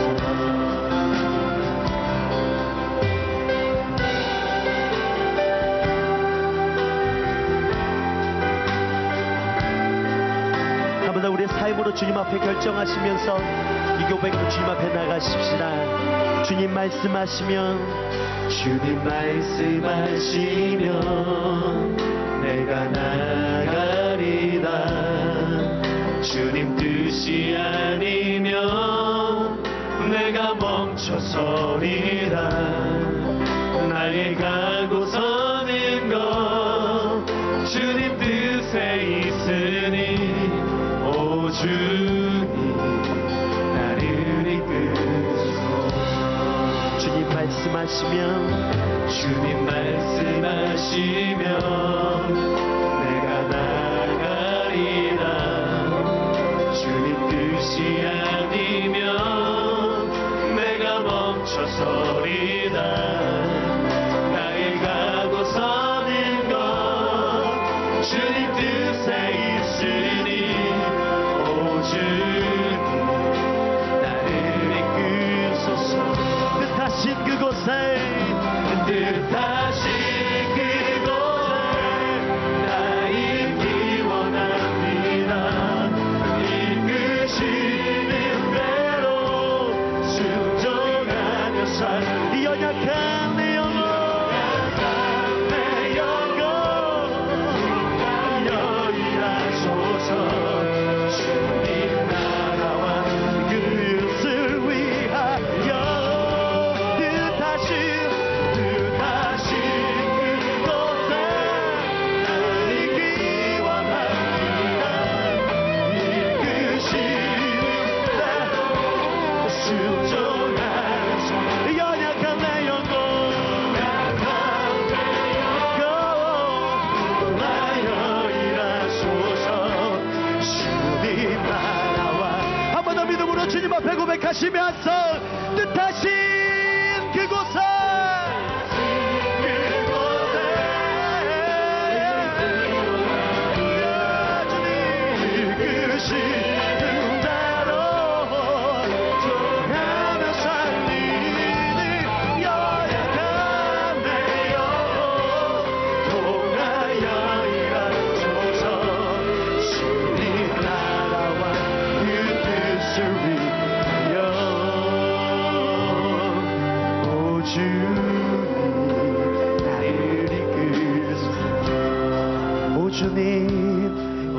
한번 더 우리의 삶으로 주님 앞에 결정하시면서 이 고백으로 주님 앞에 나가십시다. 주님 말씀하시면 주님 말씀하시면 내가 나가리다. 주님 뜻이 아니면 내가 멈춰서리라. 나의 가고 서는 것 주님 뜻에 있으니 오 주님 나를 이끌소서. 주님 말씀하시면 주님 말씀하시면 내가 나가리라. 주님 뜻이 아니면 멈춰서리다 나의 가고 서는 것 주님 뜻에 있으니 오 주님 나를 이끄소서 뜻하신 그곳에 뜻하신 그곳에 나 있기 원합니다 이끄시는 대로 순종하며 살 연약한 내 영혼 내 영혼 여인하소서 주님 나라와 그것을 위하여 뜻하신 그곳에 나 있기 원합니다 이끄시는 대로 순종하면서 연약한 내 영혼 나여 일하소서 주님 나라와 한 번 더 믿음으로 주님 앞에 고백하시면서 뜻하신 그곳에 주님 이끄시는 대로 정하며 살리는 연약한 내 영혼 통하여 일하소서 주님 나라와 그 뜻을 위하여 오 주님 나를 이끄소서 오 주님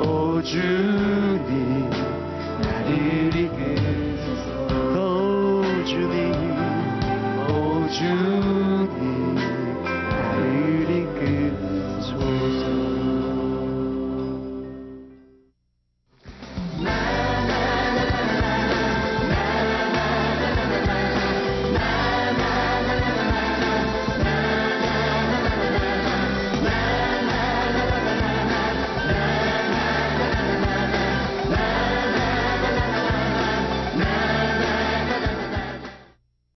오 주님 나를 이끄소서 오 주님 오 주님 나를 이끄소서